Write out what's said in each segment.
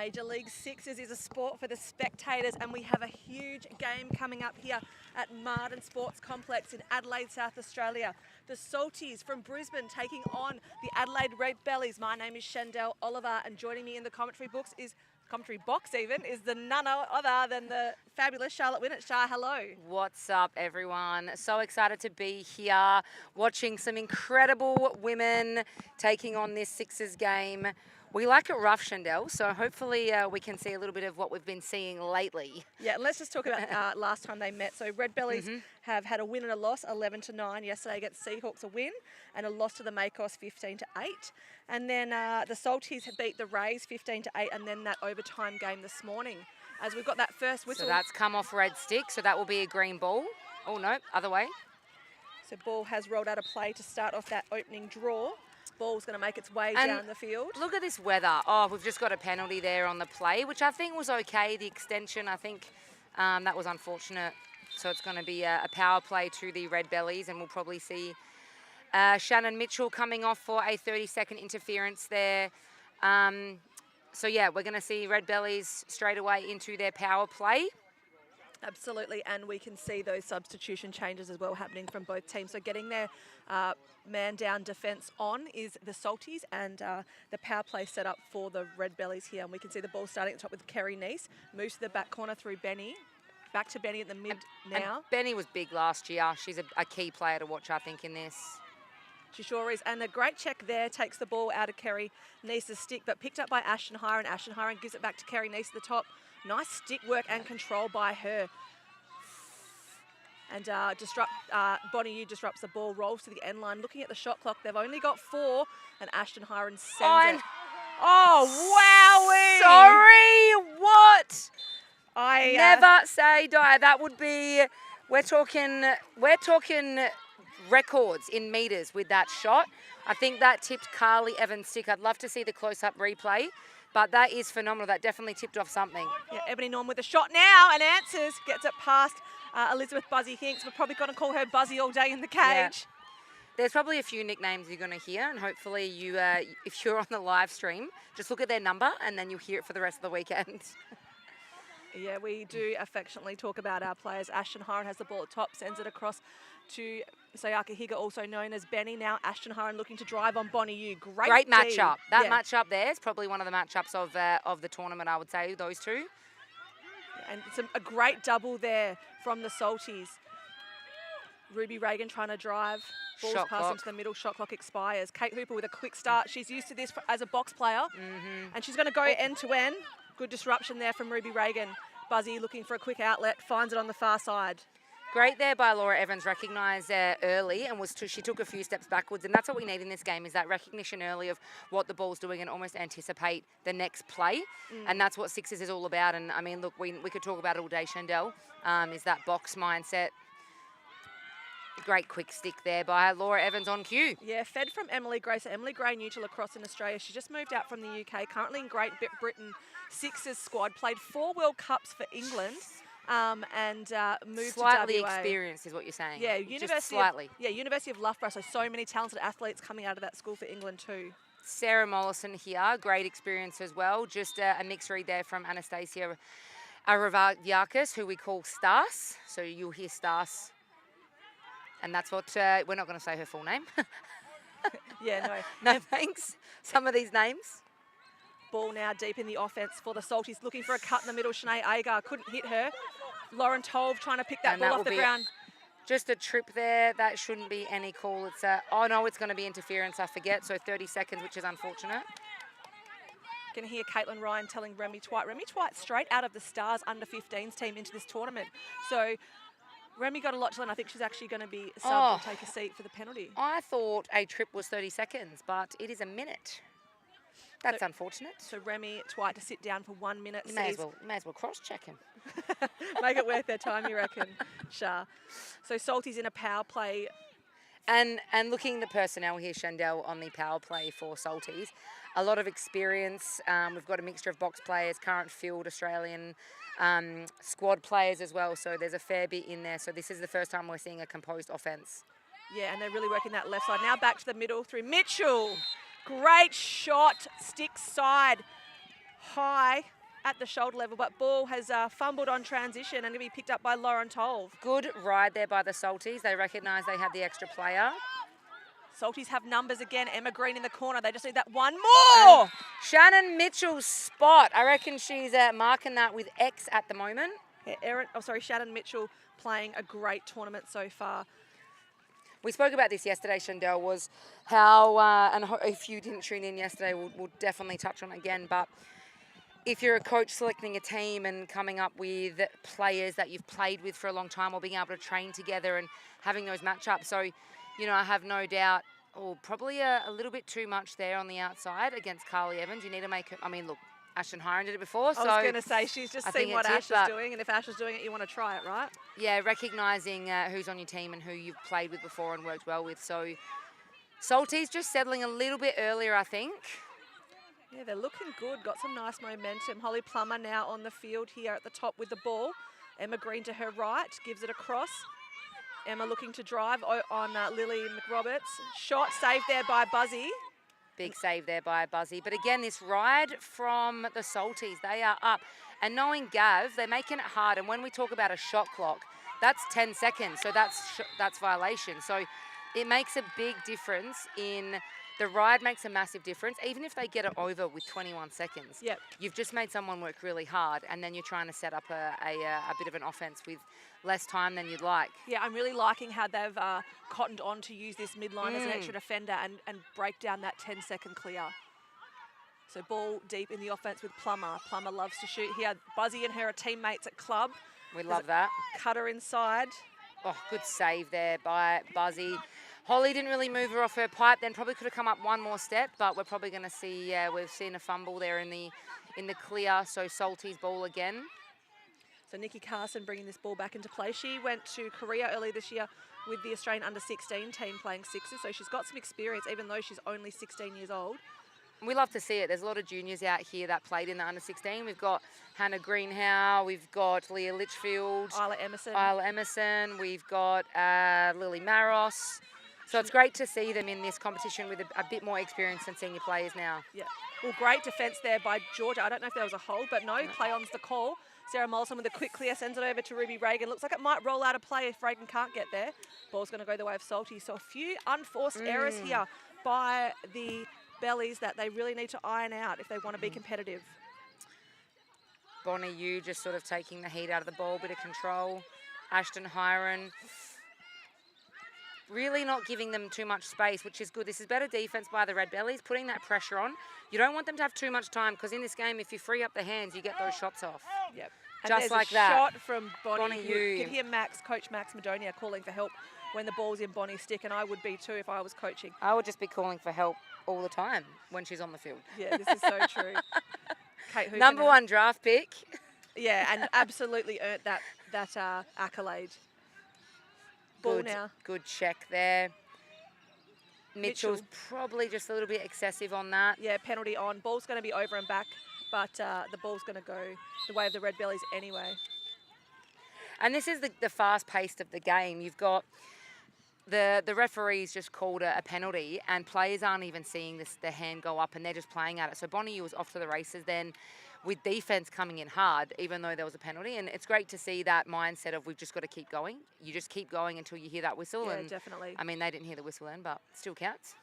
Major League Sixes is a sport for the spectators, and we have a huge game coming up here at Marden Sports Complex in Adelaide, South Australia. The Salties from Brisbane taking on the Adelaide Redbellies. My name is Shandell Oliver, and joining me in the commentary box is the none other than the fabulous Charlotte Winnett. Char, hello. What's up, everyone? So excited to be here, watching some incredible women taking on this Sixers game. We like it rough, Shandell, so hopefully we can see a little bit of what we've been seeing lately. Yeah, and let's just talk about last time they met. So Redbellies have had a win and a loss, 11-9 yesterday against Seahawks, a win, and a loss to the Makos, 15-8. And then the Salties beat the Rays 15-8, and then that overtime game this morning. As we've got that first whistle. So that's come off red stick, so that will be a green ball. Oh no, other way. So ball has rolled out of play to start off that opening draw. Ball's going to make its way down the field. Look at this weather. Oh, we've just got a penalty there on the play, which I think was okay. The extension, I think that was unfortunate. So it's going to be a power play to the Redbellies, and we'll probably see Shannon Mitchell coming off for a 30-second interference there. So yeah, we're going to see Redbellies straight away into their power play. Absolutely, and we can see those substitution changes as well happening from both teams. So getting their man-down defence on is the Salties, and the power play set up for the Redbellies here. And we can see the ball starting at the top with Kerry Neese. Moves to the back corner through Benny. Back to Benny at the mid now. And Benny was big last year. She's a key player to watch, I think, in this. She sure is. And a great check there, takes the ball out of Kerry Neese's stick, but picked up by Ashton Hiron. Ashton Hiron gives it back to Kerry Neese at the top. Nice stick work and control by her. And Bonnie Yu disrupts the ball, rolls to the end line. Looking at the shot clock, they've only got 4, and Ashton Hiron sends it. Oh, wowie! Sorry, what? I never say die. That would be, we're talking records in meters with that shot. I think that tipped Carly Evans' stick. I'd love to see the close-up replay, but that is phenomenal. That definitely tipped off something. Yeah, Ebony Norm with a shot now and answers, gets it past Elizabeth Buzzy Hinks. We're probably going to call her Buzzy all day in the cage. Yeah. There's probably a few nicknames you're going to hear, and hopefully you, if you're on the live stream, just look at their number and then you'll hear it for the rest of the weekend. Yeah, we do affectionately talk about our players. Ashton Hiron has the ball at top, sends it across to Sayaka Higa, also known as Benny. Now Ashton Hiron looking to drive on Bonnie Yu. Great matchup. That matchup there is probably one of the matchups of the tournament, I would say, those two. And it's a great double there from the Salties. Ruby Reagan trying to drive. Ball's passed into the middle. Shot clock expires. Kate Hooper with a quick start. She's used to this as a box player. And she's going to go end to end. Good disruption there from Ruby Reagan. Buzzy looking for a quick outlet. Finds it on the far side. Great there by Laura Evans, recognised early, and she took a few steps backwards, and that's what we need in this game, is that recognition early of what the ball's doing and almost anticipate the next play, and that's what Sixers is all about. And I mean, look, we could talk about it all day, Shandell, is that box mindset. Great quick stick there by Laura Evans on cue. Yeah, fed from Emily Gray. So Emily Gray, new to Lacrosse in Australia. She just moved out from the UK, currently in Great Britain Sixers squad, played 4 World Cups for England. And moved slightly to WA. Experienced is what you're saying. Yeah, University of Loughborough. So many talented athletes coming out of that school for England too. Sarah Mollison here, great experience as well. Just a mixed read there from Anastasia Aravagiakis, who we call Stas. So you'll hear Stas, and that's what we're not going to say her full name. Yeah, no thanks. Some of these names. Ball now deep in the offense for the Salties, looking for a cut in the middle. Shanae Agar couldn't hit her. Lauren Tolve trying to pick that ball off the ground. Just a trip there. That shouldn't be any call. It's oh no, it's going to be interference. I forget. So 30 seconds, which is unfortunate. Can hear Caitlin Ryan telling Remy Twite. Remy Twite straight out of the Stars under-15s team into this tournament. So Remy got a lot to learn. I think she's actually going to be subbed and take a seat for the penalty. I thought a trip was 30 seconds, but it is a minute. That's unfortunate. So Remy Twite to sit down for 1 minute. You may as well cross-check him. Make it worth their time, you reckon, Shah. So Salty's in a power play. And looking at the personnel here, Shandell, on the power play for Salties, a lot of experience. We've got a mixture of box players, current field Australian squad players as well. So there's a fair bit in there. So this is the first time we're seeing a composed offense. Yeah, and they're really working that left side. Now back to the middle through Mitchell. Great shot, stick side. high at the shoulder level, but ball has fumbled on transition and going to be picked up by Lauren Tolve. Good ride there by the Salties. They recognise they had the extra player. Salties have numbers again. Emma Green in the corner. They just need that one more. And Shannon Mitchell's spot. I reckon she's marking that with X at the moment. Yeah, Shannon Mitchell playing a great tournament so far. We spoke about this yesterday, Shandell, was how, and if you didn't tune in yesterday, we'll definitely touch on it again, but if you're a coach selecting a team and coming up with players that you've played with for a long time or being able to train together and having those matchups. So, you know, I have no doubt, probably a little bit too much there on the outside against Carly Evans. You need to make it, I mean, look, Ashton Hiron did it before. So I was going to say, she's just seen what Ash is doing, and if Ash is doing it, you want to try it, right? Yeah, recognising who's on your team and who you've played with before and worked well with. So Salties just settling a little bit earlier, I think. Yeah, they're looking good. Got some nice momentum. Holly Plummer now on the field here at the top with the ball. Emma Green to her right, gives it across. Emma looking to drive on Lily McRoberts. Shot saved there by Buzzy. Big save there by Buzzy. But again, this ride from the Salties, they are up. And knowing Gav, they're making it hard. And when we talk about a shot clock, that's 10 seconds. So that's violation. So it makes a big difference in the ride makes a massive difference. Even if they get it over with 21 seconds, yep. You've just made someone work really hard. And then you're trying to set up a bit of an offense with less time than you'd like. Yeah, I'm really liking how they've cottoned on to use this midline as an extra defender and break down that 10-second clear. So ball deep in the offense with Plummer. Plummer loves to shoot here. Buzzy and her are teammates at club. We love that. Cutter inside. Oh, good save there by Buzzy. Holly didn't really move her off her pipe, then probably could have come up one more step, but we're probably going to see, we've seen a fumble there in the clear, so Salty's ball again. So Nikki Carson bringing this ball back into play. She went to Korea earlier this year with the Australian under-16 team playing sixes, so she's got some experience even though she's only 16 years old. We love to see it. There's a lot of juniors out here that played in the under-16. We've got Hannah Greenhow, we've got Leah Litchfield, Isla Emerson, we've got Lily Maros. So it's great to see them in this competition with a bit more experience than senior players now. Yeah. Well, great defence there by Georgia. I don't know if there was a hold, but no, play-on's the call. Sarah Molson with a quick clear, sends it over to Ruby Reagan. Looks like it might roll out of play if Reagan can't get there. Ball's going to go the way of Salty. So a few unforced errors here by the Bellies that they really need to iron out if they want to be competitive. Bonnie Yu just sort of taking the heat out of the ball, bit of control. Ashton Hiron really not giving them too much space, which is good. This is better defense by the Redbellies, putting that pressure on. You don't want them to have too much time because in this game, if you free up the hands, you get those shots off. Yep. Just like that. Shot from Bonnie. Yu. You can hear Coach Max Madonia calling for help when the ball's in Bonnie's stick, and I would be too if I was coaching. I would just be calling for help all the time when she's on the field. Yeah, this is so true. Kate Number one draft pick. Yeah, and absolutely earned that accolade. Ball now. Good check there. Mitchell's probably just a little bit excessive on that. Yeah, penalty on. Ball's going to be over and back, but the ball's going to go the way of the Redbellies anyway. And this is the fast pace of the game. You've got the referees just called a penalty and players aren't even seeing the hand go up and they're just playing at it. So Bonnie was off to the races then with defence coming in hard, even though there was a penalty. And it's great to see that mindset of we've just got to keep going. You just keep going until you hear that whistle. Yeah, and definitely. I mean, they didn't hear the whistle then, but it still counts.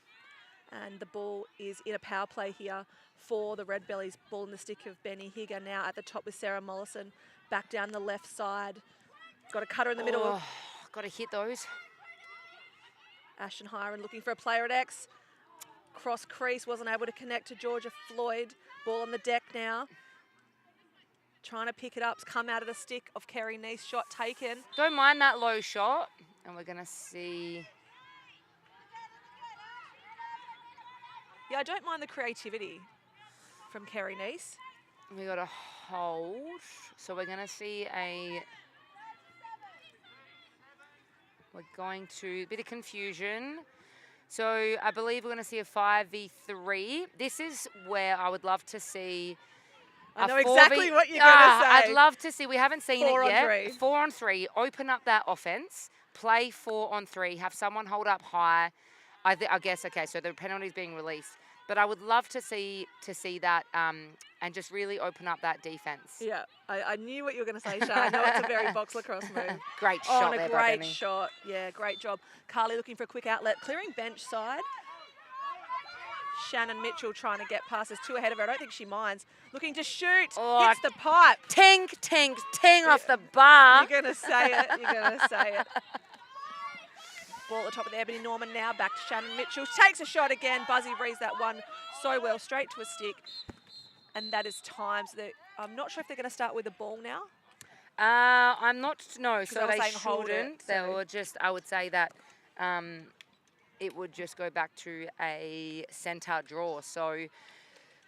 And the ball is in a power play here for the Redbellies. Ball in the stick of Benny Higger now at the top with Sarah Mollison. Back down the left side. Got a cutter in the middle. Got to hit those. Ashton Hiron looking for a player at X. Cross crease, wasn't able to connect to Georgia Floyd. Ball on the deck now. Trying to pick it up, come out of the stick of Kerry Neese, shot taken. Don't mind that low shot. And we're going to see... Yeah, I don't mind the creativity from Kerry Neese. We got a hold. So we're going to see we're going to... bit of confusion. So I believe we're going to see a 5v3. This is where I would love to see... I know exactly what you're going to say. I'd love to see. We haven't seen it yet. 4-on-3. 4-on-3. Open up that offense. Play 4-on-3. Have someone hold up high. I guess, okay, so the penalty's being released. But I would love to see that and just really open up that defence. Yeah, I knew what you were going to say, Sha. I know it's a very box lacrosse move. Great Oh, shot and there a by great Benny. shot. Yeah, great job. Carly looking for a quick outlet, clearing bench side. Shannon Mitchell trying to get past us, 2 ahead of her. I don't think she minds. Looking to shoot. Oh, Hits the pipe. Ting, ting, ting off the bar. You're going to say it. You're going to say it. Ball at the top of the Ebony Norman now. Back to Shannon Mitchell. Takes a shot again. Buzzy reads that one so well. Straight to a stick. And that is time. So I'm not sure if they're going to start with the ball now. I'm not, no, so they hold it, shouldn't. They were just, I would say that it would just go back to a centre draw. So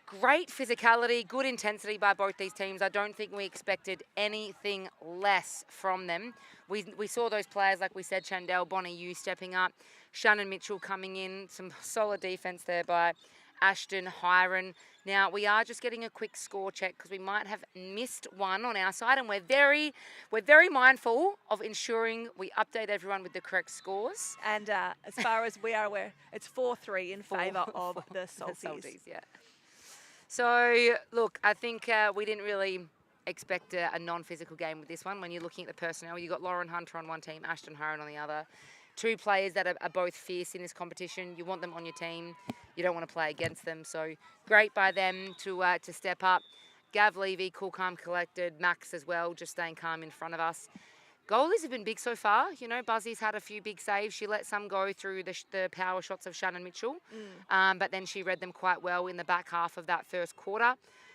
great physicality, good intensity by both these teams. I don't think we expected anything less from them. We saw those players, like we said, Chandel, Bonnie Yu stepping up, Shannon Mitchell coming in, some solid defence there by Ashton Hiron. Now, we are just getting a quick score check because we might have missed one on our side, and we're very mindful of ensuring we update everyone with the correct scores. And as far as we are aware, it's 4-3 in favour of the Salties. The Salties, yeah. So, look, I think we didn't really expect a non-physical game with this one. When you're looking at the personnel, you've got Lauren Hunter on one team, Ashton Hiron on the other. 2 players that are both fierce in this competition. You want them on your team. You don't want to play against them. So great by them to step up. Gav Levy, cool, calm, collected. Max as well, just staying calm in front of us. Goalies have been big so far. You know, Buzzy's had a few big saves. She let some go through the power shots of Shannon Mitchell. But then she read them quite well in the back half of that first quarter.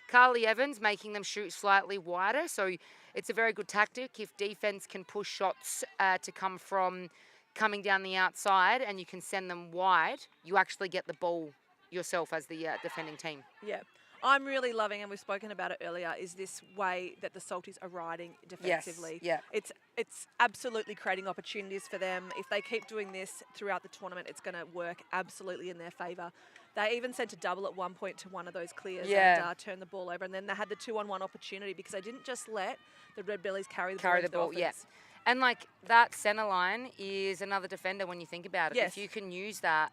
Carly Evans making them shoot slightly wider. So it's a very good tactic. If defence can push shots to come from coming down the outside and you can send them wide, you actually get the ball yourself as the defending team. Yeah. I'm really loving, and we've spoken about it earlier, is this way that the Salties are riding defensively. Yes, yeah. It's absolutely creating opportunities for them. If they keep doing this throughout the tournament, it's going to work absolutely in their favour. They even sent a double at one point to one of those clears and turned the ball over. And then they had the 2-on-1 opportunity because they didn't just let the Redbellies carry the ball. Yeah. And like that centre line is another defender when you think about it. Yes. If you can use that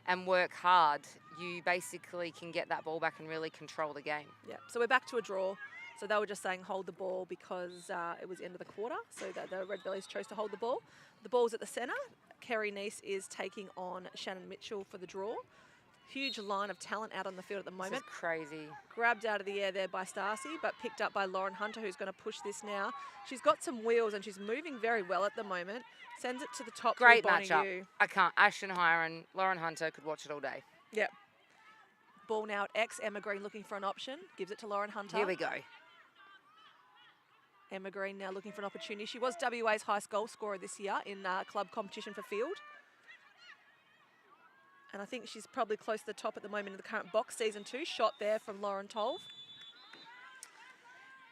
and work hard, you basically can get that ball back and really control the game. Yeah. So we're back to a draw. So they were just saying hold the ball because it was the end of the quarter. So the Redbellies chose to hold the ball. The ball's at the centre. Kerry Neese is taking on Shannon Mitchell for the draw. Huge line of talent out on the field at the moment. This is crazy. Grabbed out of the air there by Stacey, but picked up by Lauren Hunter, who's going to push this now. She's got some wheels and she's moving very well at the moment. Sends it to the top. Great Bonnie matchup. Yu. I can't. Ashton Hiron, Lauren Hunter could watch it all day. Yep. Ball now at X. Emma Green looking for an option. Gives it to Lauren Hunter. Here we go. Emma Green now looking for an opportunity. She was WA's highest goal scorer this year in club competition for field. And I think she's probably close to the top at the moment in the current box season 2. Shot there from Lauren Tolve.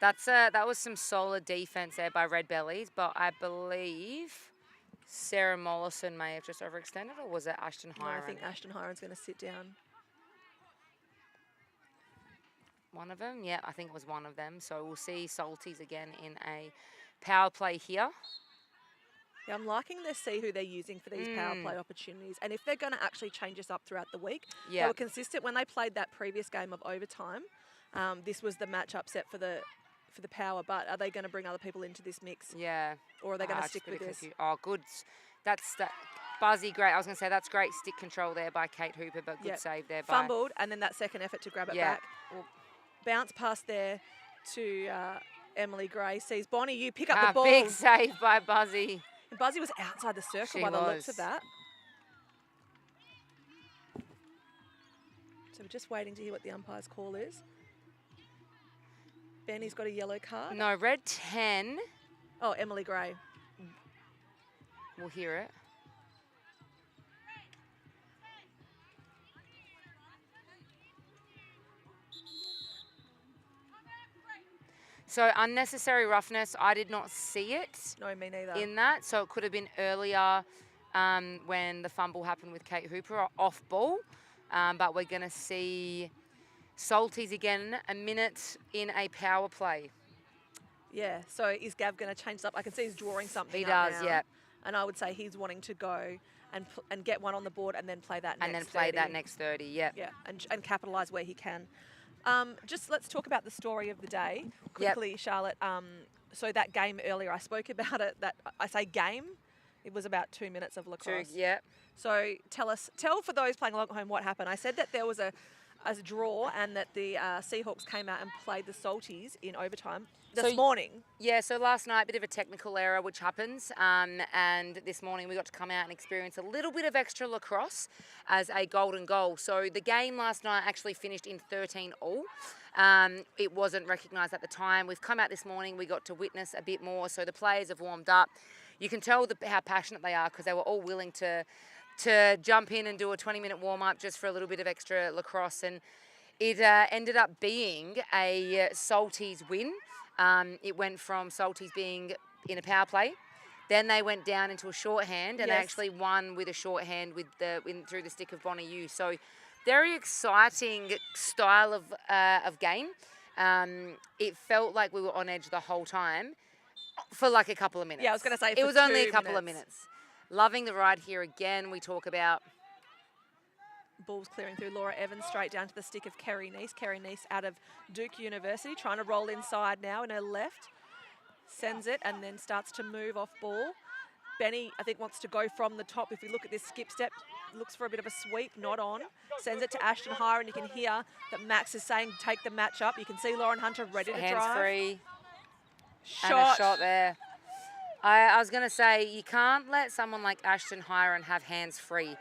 That was some solid defence there by Redbellies, but I believe Sarah Mollison may have just overextended, or was it Ashton Hiron? No, I think Ashton Hiron's going to sit down. One of them? Yeah, I think it was one of them. So we'll see Salties again in a power play here. Yeah, I'm liking to see who they're using for these power play opportunities. And if they're going to actually change this up throughout the week, they were consistent when they played that previous game of overtime. This was the matchup set for the power, but are they going to bring other people into this mix? Yeah. Or are they going to stick with this? Oh, good. That's that. Buzzy, great. I was going to say that's great stick control there by Kate Hooper, but good save there by... Fumbled, and then that second effort to grab it back. Well, bounce pass there to Emily Gray. Sees Bonnie Yu pick up the ball. Big save by Buzzy. And Buzzy was outside the circle by the looks of that. So we're just waiting to hear what the umpire's call is. Benny's got a yellow card. No, red 10. Oh, Emily Gray. We'll hear it. So unnecessary roughness, I did not see it. No, me neither. In that, so it could have been earlier when the fumble happened with Kate Hooper, off ball. But we're going to see Salties again, a minute in a power play. Yeah, so is Gav going to change up? I can see he's drawing something He up does, now. yeah. And I would say he's wanting to go and get one on the board and then play that And next then play 30. that next 30, yeah. Yeah, and capitalise where he can. Just let's talk about the story of the day quickly, Charlotte. So that game earlier, I spoke about it. That I say game, it was about 2 minutes of lacrosse. Yeah. So tell for those playing along at home what happened. I said that there was a draw and that the Seahawks came out and played the Salties in overtime this morning. Yeah, so last night, a bit of a technical error which happens, and this morning we got to come out and experience a little bit of extra lacrosse as a golden goal. So the game last night actually finished in 13-all. It wasn't recognised at the time. We've come out this morning, we got to witness a bit more, so the players have warmed up. You can tell how passionate they are because they were all willing to jump in and do a 20-minute warm-up just for a little bit of extra lacrosse. And it ended up being a Salties win. It went from Salties being in a power play. Then they went down into a shorthand and they actually won with a shorthand through the stick of Bonnie Yu. So very exciting style of game. It felt like we were on edge the whole time for like a couple of minutes. Yeah, I was going to say it was only a couple of minutes. Loving the ride here again. We talk about balls clearing through Laura Evans straight down to the stick of Kerry Neese. Kerry Neese out of Duke University, trying to roll inside now in her left. Sends it and then starts to move off ball. Benny, I think, wants to go from the top. If we look at this skip step, looks for a bit of a sweep, not on. Sends it to Ashton Hire, and you can hear that Max is saying, take the match up. You can see Lauren Hunter ready to drive. Hands-free. And a shot there. I was going to say, you can't let someone like Ashton Hiron have hands free.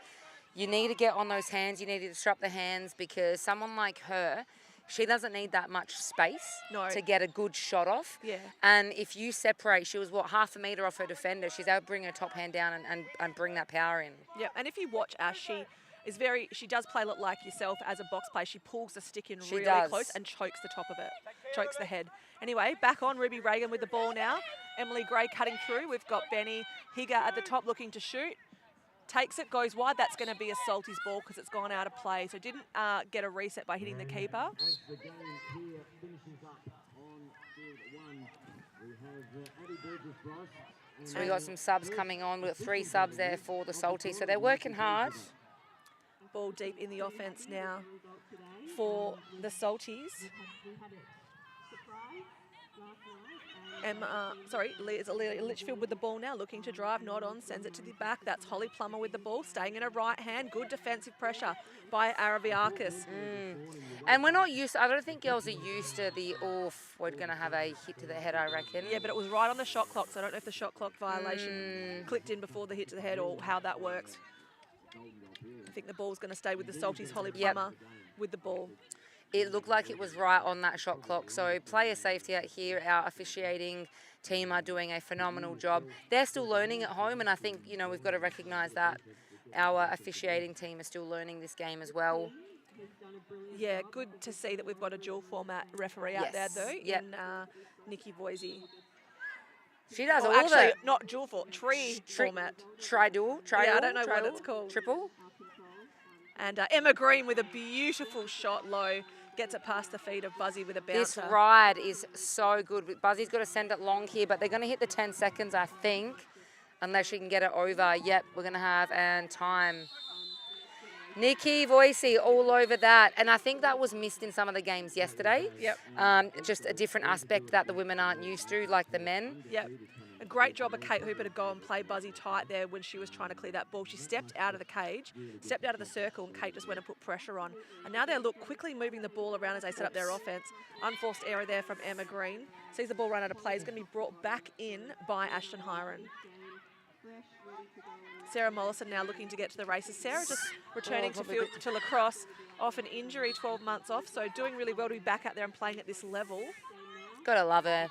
You need to get on those hands. You need to disrupt the hands because someone like her, she doesn't need that much space to get a good shot off. Yeah. And if you separate, she was, half a metre off her defender. She's able to bring her top hand down and bring that power in. Yeah, and if you watch Ash, she does play a lot like yourself as a box player. She pulls the stick in really close and chokes the top of it, chokes the head. Anyway, back on Ruby Reagan with the ball now. Emily Gray cutting through. We've got Benny Higa at the top looking to shoot. Takes it, goes wide. That's going to be a Salties ball because it's gone out of play. So didn't get a reset by hitting the keeper. As the game here finishes up on field 1, we have Addie Burgess-Ross. So we got some subs coming on. We've got 3 subs there for the Salties. So they're working hard. Ball deep in the offense now for the Salties. Leah Litchfield with the ball now, looking to drive, not on, sends it to the back. That's Holly Plummer with the ball, staying in her right hand. Good defensive pressure by Arabiakis. And we're not used, I don't think girls are used to the, we're going to have a hit to the head, I reckon. Yeah, but it was right on the shot clock, so I don't know if the shot clock violation clicked in before the hit to the head or how that works. I think the ball's going to stay with the Salties. Holly Plummer with the ball. It looked like it was right on that shot clock. So player safety out here, our officiating team are doing a phenomenal job. They're still learning at home, and I think, we've got to recognise that our officiating team is still learning this game as well. Yeah, good to see that we've got a dual format referee out there, though, in Nikki Boise. She does all actually, the... not dual format. Tri-dual? Yeah, I don't know what it's called. Triple? And Emma Green with a beautiful shot low. Gets it past the feet of Buzzy with a bouncer. This ride is so good. Buzzy's got to send it long here, but they're going to hit the 10 seconds, I think, unless she can get it over. Yep, we're going to have and time. Nikki Voicey all over that. And I think that was missed in some of the games yesterday. Yep. Just a different aspect that the women aren't used to, like the men. Yep. A great job of Kate Hooper to go and play Buzzy tight there when she was trying to clear that ball. She stepped out of the cage, stepped out of the circle, and Kate just went and put pressure on. And now they're quickly moving the ball around as they set up their offense. Unforced error there from Emma Green. Sees the ball run out of play. It's going to be brought back in by Ashton Hiron. Sarah Mollison now looking to get to the races. Sarah just returning to lacrosse off an injury, 12 months off. So doing really well to be back out there and playing at this level. Gotta love her.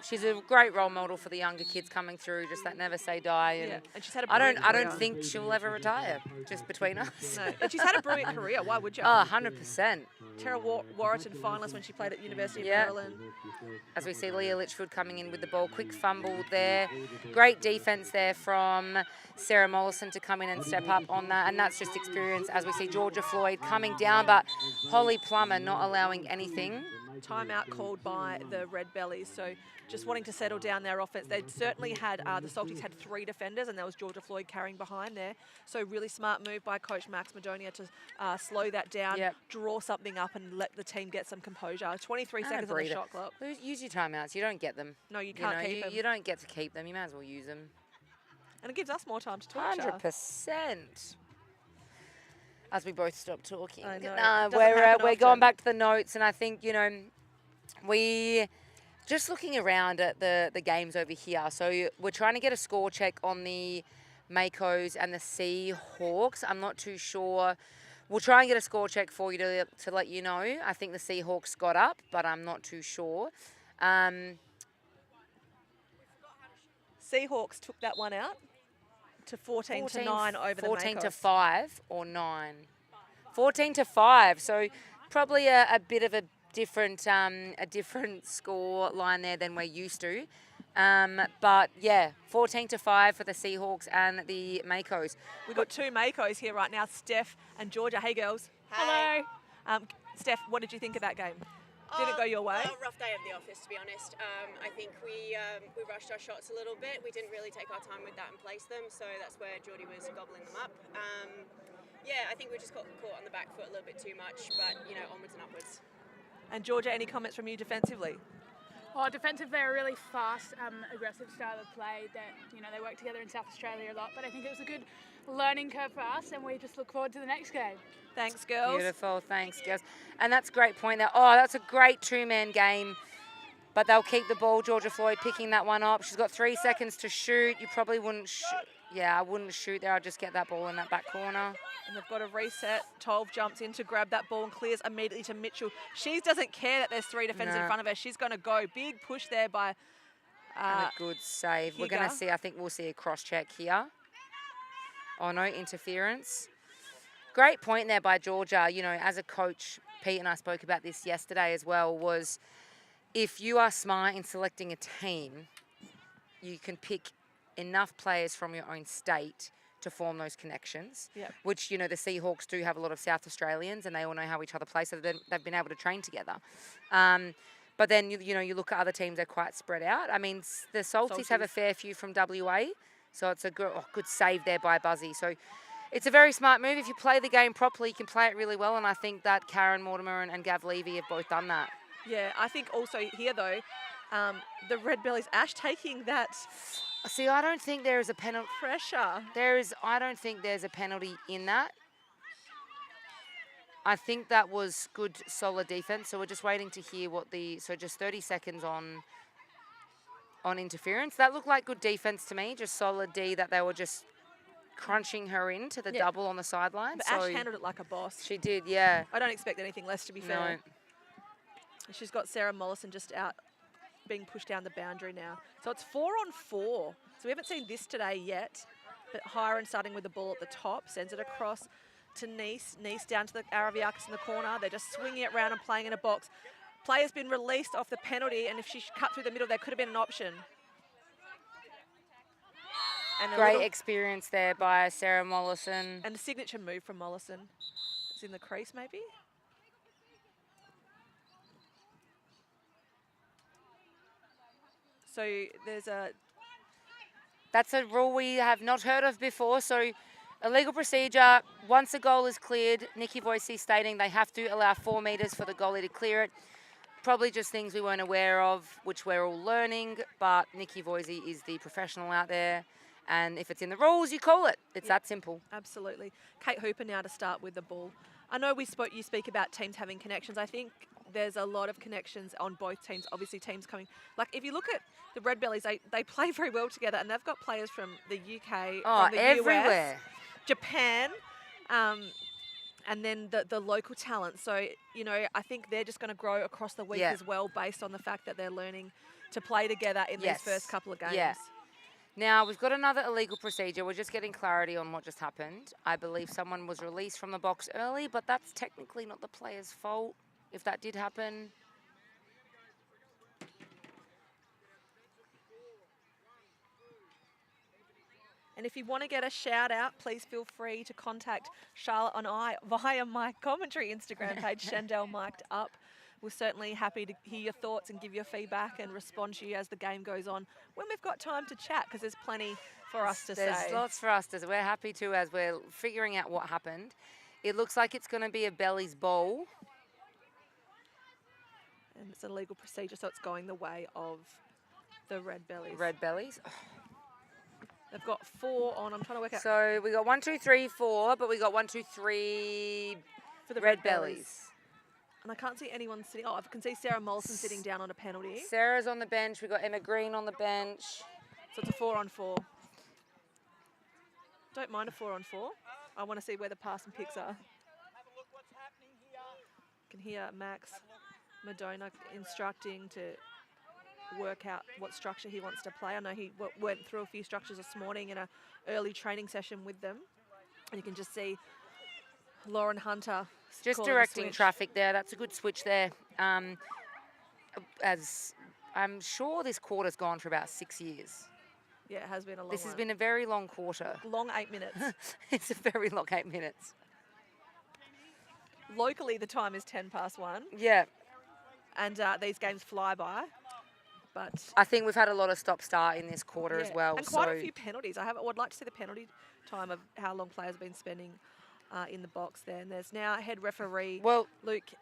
She's a great role model for the younger kids coming through, just that never say die. And, and she's had a I don't think she'll ever retire, just between us. No. And she's had a brilliant career. Why would you? Oh, 100%. Tara Warrington finalist when she played at University of Maryland. As we see Leah Litchfield coming in with the ball. Quick fumble there. Great defense there from Sarah Mollison to come in and step up on that. And that's just experience as we see Georgia Floyd coming down, but Holly Plummer not allowing anything. timeout called by the Redbellies. So just wanting to settle down their offense. They certainly had, the Salties had 3 defenders, and there was Georgia Floyd carrying behind there. So really smart move by Coach Max Madonia to slow that down, draw something up and let the team get some composure. 23 seconds on the shot clock. Use your timeouts. You don't get them. No, you can't keep them. You don't get to keep them. You might as well use them. And it gives us more time to talk. 100%. As we both stop talking. I know. We're going back to the notes, and I think, we just looking around at the games over here. So we're trying to get a score check on the Makos and the Seahawks. I'm not too sure. We'll try and get a score check for you to let you know. I think the Seahawks got up, but I'm not too sure. Seahawks took that one out to 14-9 over the Makos. 14-5 or 9. 14-5. So probably a bit of a different score line there than we're used to. But yeah, 14-5 for the Seahawks and the Makos. We've got 2 Makos here right now, Steph and Georgia. Hey, girls. Hello. Steph, what did you think of that game? Did it go your way? Rough day at the office, to be honest. I think we rushed our shots a little bit. We didn't really take our time with that and place them, so that's where Geordie was gobbling them up. I think we just got caught on the back foot a little bit too much, but, onwards and upwards. And Georgia, any comments from you defensively? Well, defensive, they're a really fast, aggressive style of play that, they work together in South Australia a lot, but I think it was a good learning curve for us, and we just look forward to the next game. Thanks, girls. Beautiful, thanks, girls. And that's a great point there. Oh, that's a great 2-man game, but they'll keep the ball. Georgia Floyd picking that one up. She's got 3 seconds to shoot. You probably wouldn't shoot. Yeah, I wouldn't shoot there. I'll just get that ball in that back corner. And they've got a reset. 12 jumps in to grab that ball and clears immediately to Mitchell. She doesn't care that there's 3 defenders in front of her. She's going to go. Big push there by and a good save. Higa. We're going to see, I think we'll see a cross-check here. Oh, no, interference. Great point there by Georgia. As a coach, Pete and I spoke about this yesterday as well, was if you are smart in selecting a team, you can pick enough players from your own state to form those connections, which, the Seahawks do have a lot of South Australians and they all know how each other play, so they've been able to train together. But then, you look at other teams, they're quite spread out. I mean, the Salties have a fair few from WA, so it's a good save there by Buzzy. So it's a very smart move. If you play the game properly, you can play it really well, and I think that Karen Mortimer and Gav Levy have both done that. Yeah, I think also here, though, the Redbellies, Ash taking that... See, I don't think there is a penalty. Pressure. I don't think there's a penalty in that. I think that was good, solid defense. So we're just waiting to hear so just 30 seconds on interference. That looked like good defense to me, just solid D, that they were just crunching her into the double on the sideline. But Ash handled it like a boss. She did, yeah. I don't expect anything less, to be fair. No. She's got Sarah Mollison just out, being pushed down the boundary now. So it's 4-on-4. So we haven't seen this today yet, but Hiron starting with the ball at the top, sends it across to Nice. Nice down to the Araviakis in the corner. They're just swinging it around and playing in a box. Player's been released off the penalty, and if she cut through the middle, there could have been an option. And great experience there by Sarah Mollison. And a signature move from Mollison. It's in the crease, maybe? So there's That's a rule we have not heard of before. So illegal procedure, once a goal is cleared, Nikki Voicey stating they have to allow 4 metres for the goalie to clear it. Probably just things we weren't aware of, which we're all learning, but Nikki Voicey is the professional out there. And if it's in the rules, you call it. It's that simple. Absolutely. Kate Hooper now to start with the ball. I know you speak about teams having connections. I think there's a lot of connections on both teams. Obviously, teams coming. Like, if you look at the Redbellies, they play very well together, and they've got players from the UK, from the everywhere. US, Japan, and then the local talent. So, I think they're just going to grow across the week as well, based on the fact that they're learning to play together in these first couple of games. Yeah. Now, we've got another illegal procedure. We're just getting clarity on what just happened. I believe someone was released from the box early, but that's technically not the player's fault if that did happen. And if you want to get a shout out, please feel free to contact Charlotte and I via my commentary Instagram page, Shandell Mic'd Up. we're certainly happy to hear your thoughts and give your feedback and respond to you as the game goes on when we've got time to chat, because there's plenty for us to There's say. lots for us to say. We're happy to, as we're figuring out what happened. It looks like it's going to be a bellies bowl. And it's a legal procedure, so it's going the way of the Redbellies. Redbellies. They've got 4 on. I'm trying to work out So we got 1, 2, 3, 4, but we got 1, 2, 3 for the Redbellies. And I can't see anyone sitting. Oh, I can see Sarah Mollison sitting down on a penalty. Sarah's on the bench. We got Emma Green on the bench. So it's a 4-on-4. Don't mind a 4-on-4. I want to see where the pass and picks are. You can hear Max Madonna instructing to work out what structure he wants to play. I know he went through a few structures this morning in an early training session with them. And you can just see Lauren Hunter Just calling a directing switch. traffic there. That's a good switch there. As I'm sure this quarter's gone for about 6 years. Yeah, it has been a long This has one. been a very long quarter. Long 8 minutes. It's a very long 8 minutes. Locally, the time is 1:10. Yeah. And these games fly by. But I think we've had a lot of stop-start in this quarter as yeah, well. and quite so a few penalties. I would like to see the penalty time of how long players have been spending in the box there. And there's now head referee well, Luke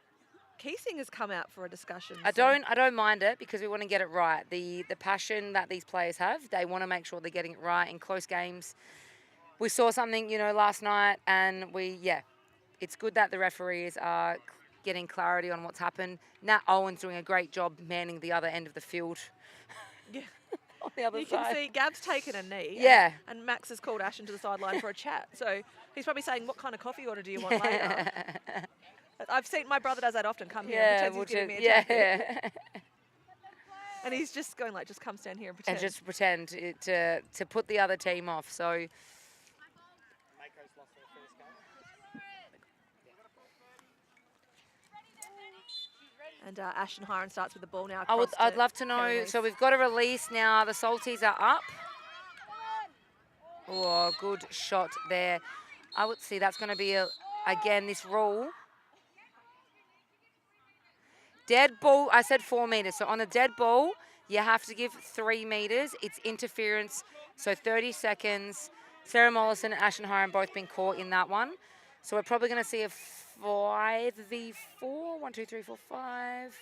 Keesing has come out for a discussion. I don't mind it because we want to get it right. The passion that these players have, they want to make sure they're getting it right in close games. We saw something, last night, and it's good that the referees are getting clarity on what's happened. Nat Owen's doing a great job manning the other end of the field. Yeah. On the other You side. can see Gab's taken a knee. Yeah. And Max has called Ashton to the sideline for a chat. So he's probably saying, what kind of coffee order do you want later? I've seen my brother does that often. Come here and pretends he's giving me a chat. yeah. And he's just going just come stand here and pretend. And just pretend to put the other team off. So And Ashton Hiron starts with the ball now. I'd love to know. So we've got a release now. The Salties are up. Oh, good shot there. I would see that's going to be again this rule. Dead ball. I said 4 meters. So on a dead ball, you have to give 3 meters. It's interference. So 30 seconds. Sarah Mollison and Ashton Hiron both been caught in that one. So we're probably going to see a 5v4. 1, 2, 3, 4, 5.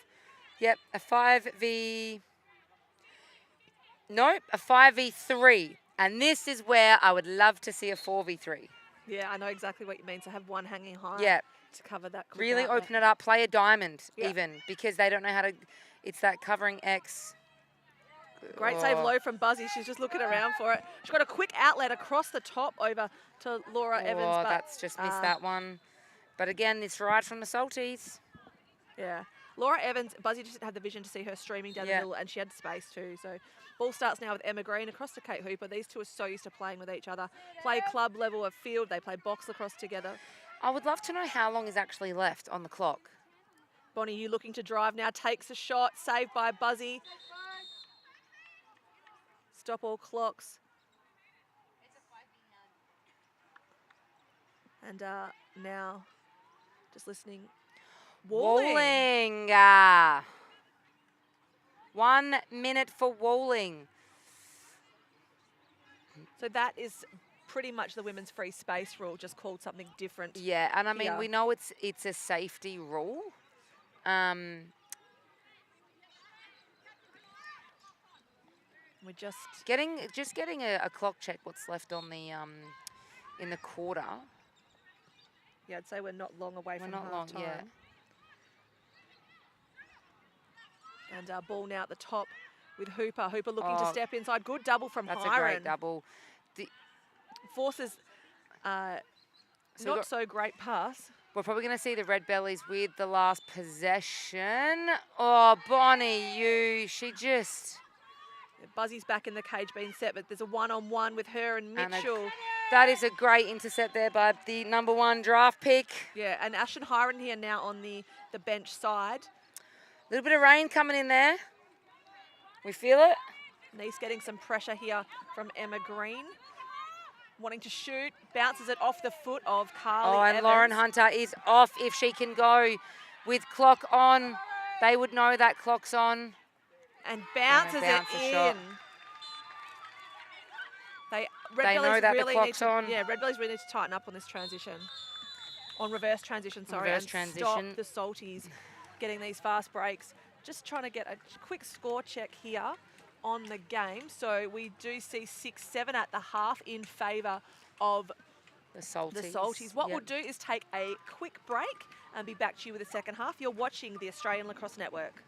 Yep, a 5v. Nope, a 5v3. And this is where I would love to see a 4v3. Yeah, I know exactly what you mean. So have one hanging high Yeah. to cover that. quick Really outlet. open it up. Play a diamond Yeah. even because they don't know how to. It's that covering X. Great save Oh. low from Buzzy. She's just looking around for it. She's got a quick outlet across the top over to Laura Evans. Oh, But, that's just missed that one. But again, it's right from the Salties. Yeah. Laura Evans, Buzzy just had the vision to see her streaming down the Yeah. middle, and she had space too. So ball starts now with Emma Green across to Kate Hooper. These two are so used to playing with each other. Play club level of field. They play box lacrosse together. I would love to know how long is actually left on the clock. Bonnie, you looking to drive now, takes a shot, saved by Buzzy. Stop all clocks. And now, just listening. Walling. 1 minute for Walling. So that is pretty much the women's free space rule, just called something different. Yeah, and I mean, here. we know it's a safety rule. We're just Getting a clock check. What's left on the in the quarter? yeah, I'd say we're not long away We're from not half long, time. yeah. And ball now at the top with Hooper. Hooper looking to Oh, step inside. Good double from That's Hiron. a great double. Forces So we not got- so great pass. We're probably going to see the Redbellies with the last possession. Oh, Bonnie, she just... Buzzy's back in the cage being set, but there's a one-on-one with her and And Mitchell. that is a great intercept there by the #1 draft pick. Yeah, and Ashton Hiron here now on the bench side. A little bit of rain coming in there. We feel it. Nice getting some pressure here from Emma Green. Wanting to shoot, bounces it off the foot of Carly Oh, and Evans. Lauren Hunter is off if she can go with clock on. They would know that clock's on. And bounces bounce it a in. shot. They know that the really clock's need to, on. Yeah, Redbellies really need to tighten up on this transition. On reverse transition, sorry. Reverse and transition. stop the Salties getting these fast breaks. Just trying to get a quick score check here on the game. So we do see 6-7 at the half in favour of The Salties. the Salties. What Yep. we'll do is take a quick break and be back to you with the second half. You're watching the Australian Lacrosse Network.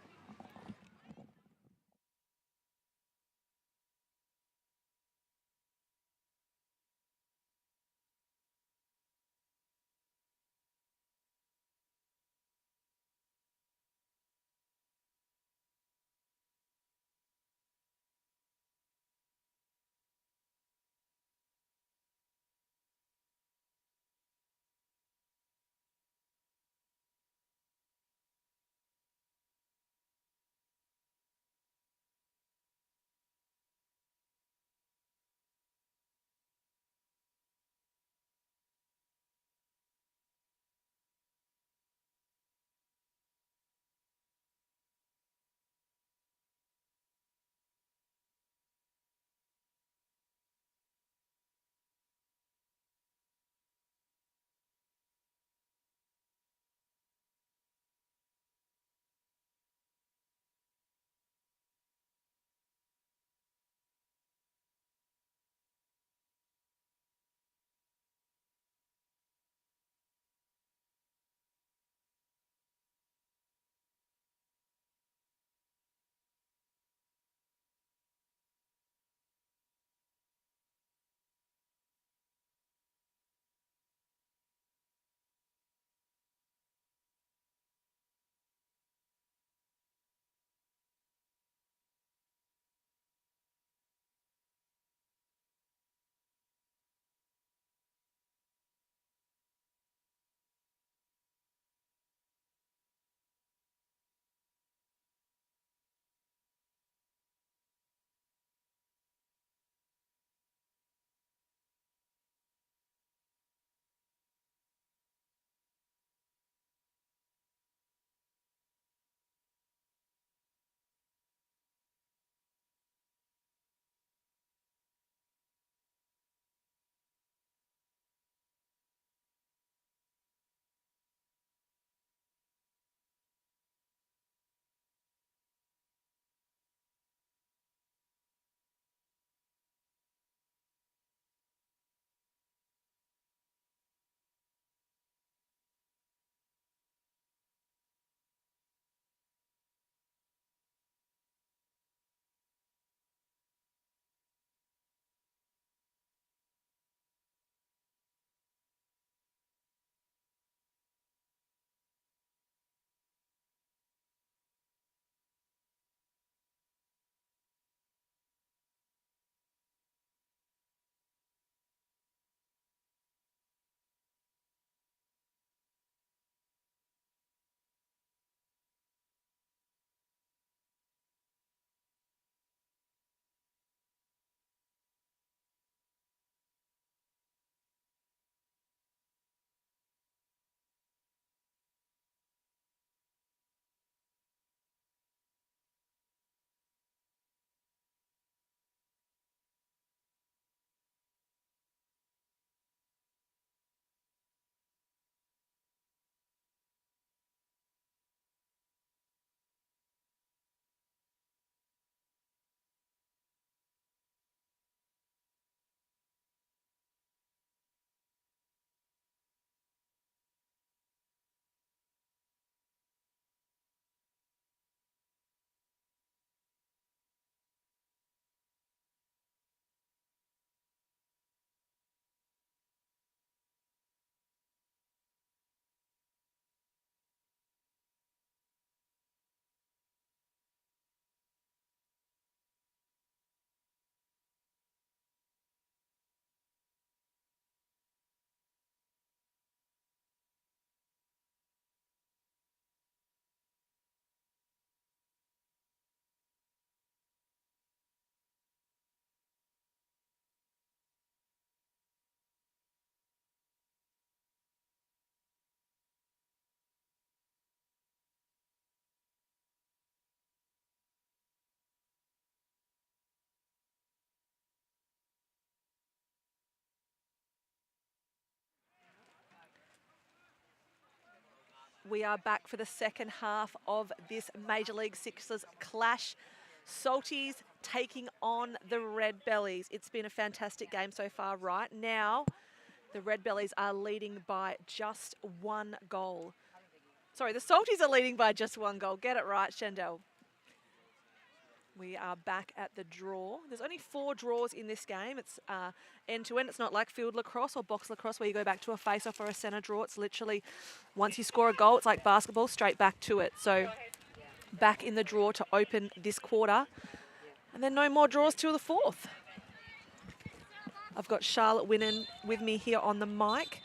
We are back for the second half of this Major League Sixes clash. Salties taking on the Redbellies. It's been a fantastic game so far. Right now, the Redbellies are leading by just 1 goal. Sorry, the Salties are leading by just 1 goal. Get it right, Shandell. We are back at the draw. There's only 4 draws in this game. It's end-to-end. It's not like field lacrosse or box lacrosse where you go back to a face-off or a centre draw. It's literally once you score a goal, it's like basketball, straight back to it. So back in the draw to open this quarter. And then no more draws till the 4th. I've got Charlotte Winnan with me here on the mic.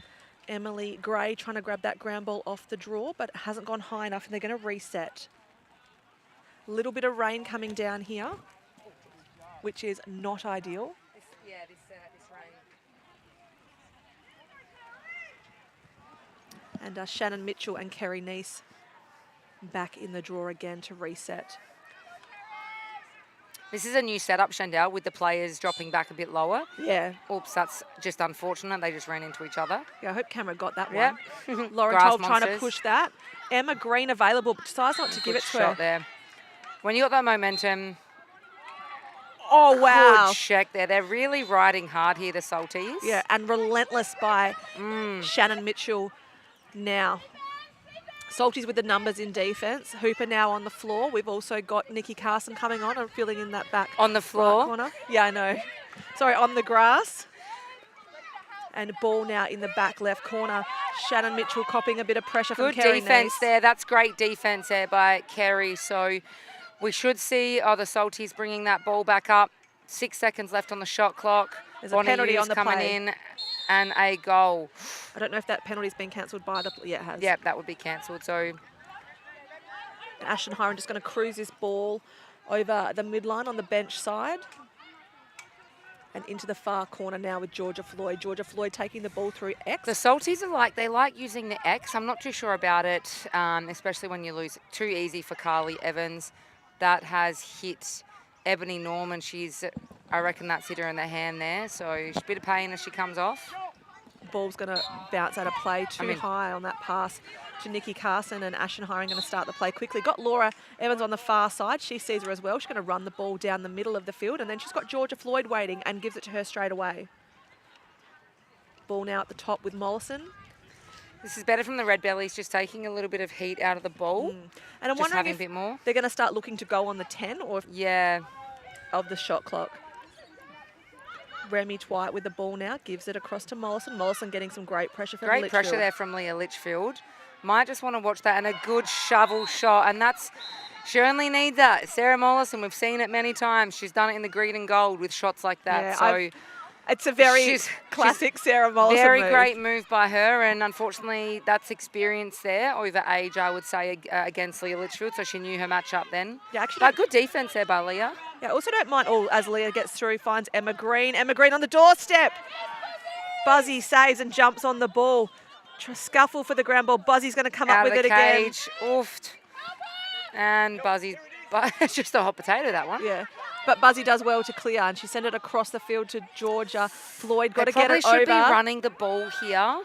Emily Gray trying to grab that ground ball off the draw, but it hasn't gone high enough and they're going to reset. Little bit of rain coming down here, which is not ideal. This rain. And Shannon Mitchell and Kerry Neese back in the draw again to reset. This is a new setup, Shandell, with the players dropping back a bit lower. Yeah. Oops, that's just unfortunate. They just ran into each other. Yeah, I hope Camera got that Yeah. one. Lauren Grass Toll trying to monsters. push that. Emma Green available, but decides not to give Good it to shot her. there. When you got that momentum, Oh, wow. good check there. They're really riding hard here, the Salties. Yeah, and relentless by Shannon Mitchell now. Salties with the numbers in defence. Hooper now on the floor. We've also got Nikki Carson coming on and filling in that back On the right floor. corner. Yeah, I know. Sorry, on the grass. And ball now in the back left corner. Shannon Mitchell copying a bit of pressure from Good Kerry defence Neese. there. That's great defence there by Kerry. So we should see the Salties bringing that ball back up. 6 seconds left on the shot clock. There's a penalty on the coming play. in and a goal. I don't know if that penalty's been cancelled by the... Yeah, it has. Yep, that would be cancelled. So Ashton Hiron just going to cruise this ball over the midline on the bench side. And into the far corner now with Georgia Floyd. Georgia Floyd taking the ball through X. the Salties are they like using the X. I'm not too sure about it, especially when you lose too easy for Carly Evans. That has hit Ebony Norman. I reckon that's hit her in the hand there. So she's a bit of pain as she comes off. Ball's going to bounce out of play too high on that pass to Nikki Carson, and Ashton Hiring going to start the play quickly. Got Laura Evans on the far side. She sees her as well. She's going to run the ball down the middle of the field, and then she's got Georgia Floyd waiting and gives it to her straight away. Ball now at the top with Mollison. This is better from the Redbellies, just taking a little bit of heat out of the ball. And I'm Just wondering having if a bit more. they're going to start looking to go on the 10 or Yeah. of the shot clock. Remy Twite with the ball now, gives it across to Mollison. Mollison getting some great pressure from Great Litchfield. pressure there from Leah Litchfield. Might just want to watch that, and a good shovel shot, and she only needs that. Sarah Mollison, we've seen it many times. She's done it in the green and gold with shots like that. Yeah, So it's a very she's classic Sarah Mollison very move. great move by her, and unfortunately that's experience there over age, I would say, against Leah Litchfield, so she knew her matchup then. Yeah, actually, But good defence there by Leah. yeah, also don't mind, as Leah gets through, finds Emma Green. Emma Green on the doorstep. Buzzy saves and jumps on the ball. Scuffle for the ground ball. Buzzy's going to come up Out with of it the again. cage, oofed. And Buzzy, it's just a hot potato, that one. Yeah, but Buzzy does well to clear, and she sent it across the field to Georgia Floyd. Got to get it Probably over. should be running the ball here.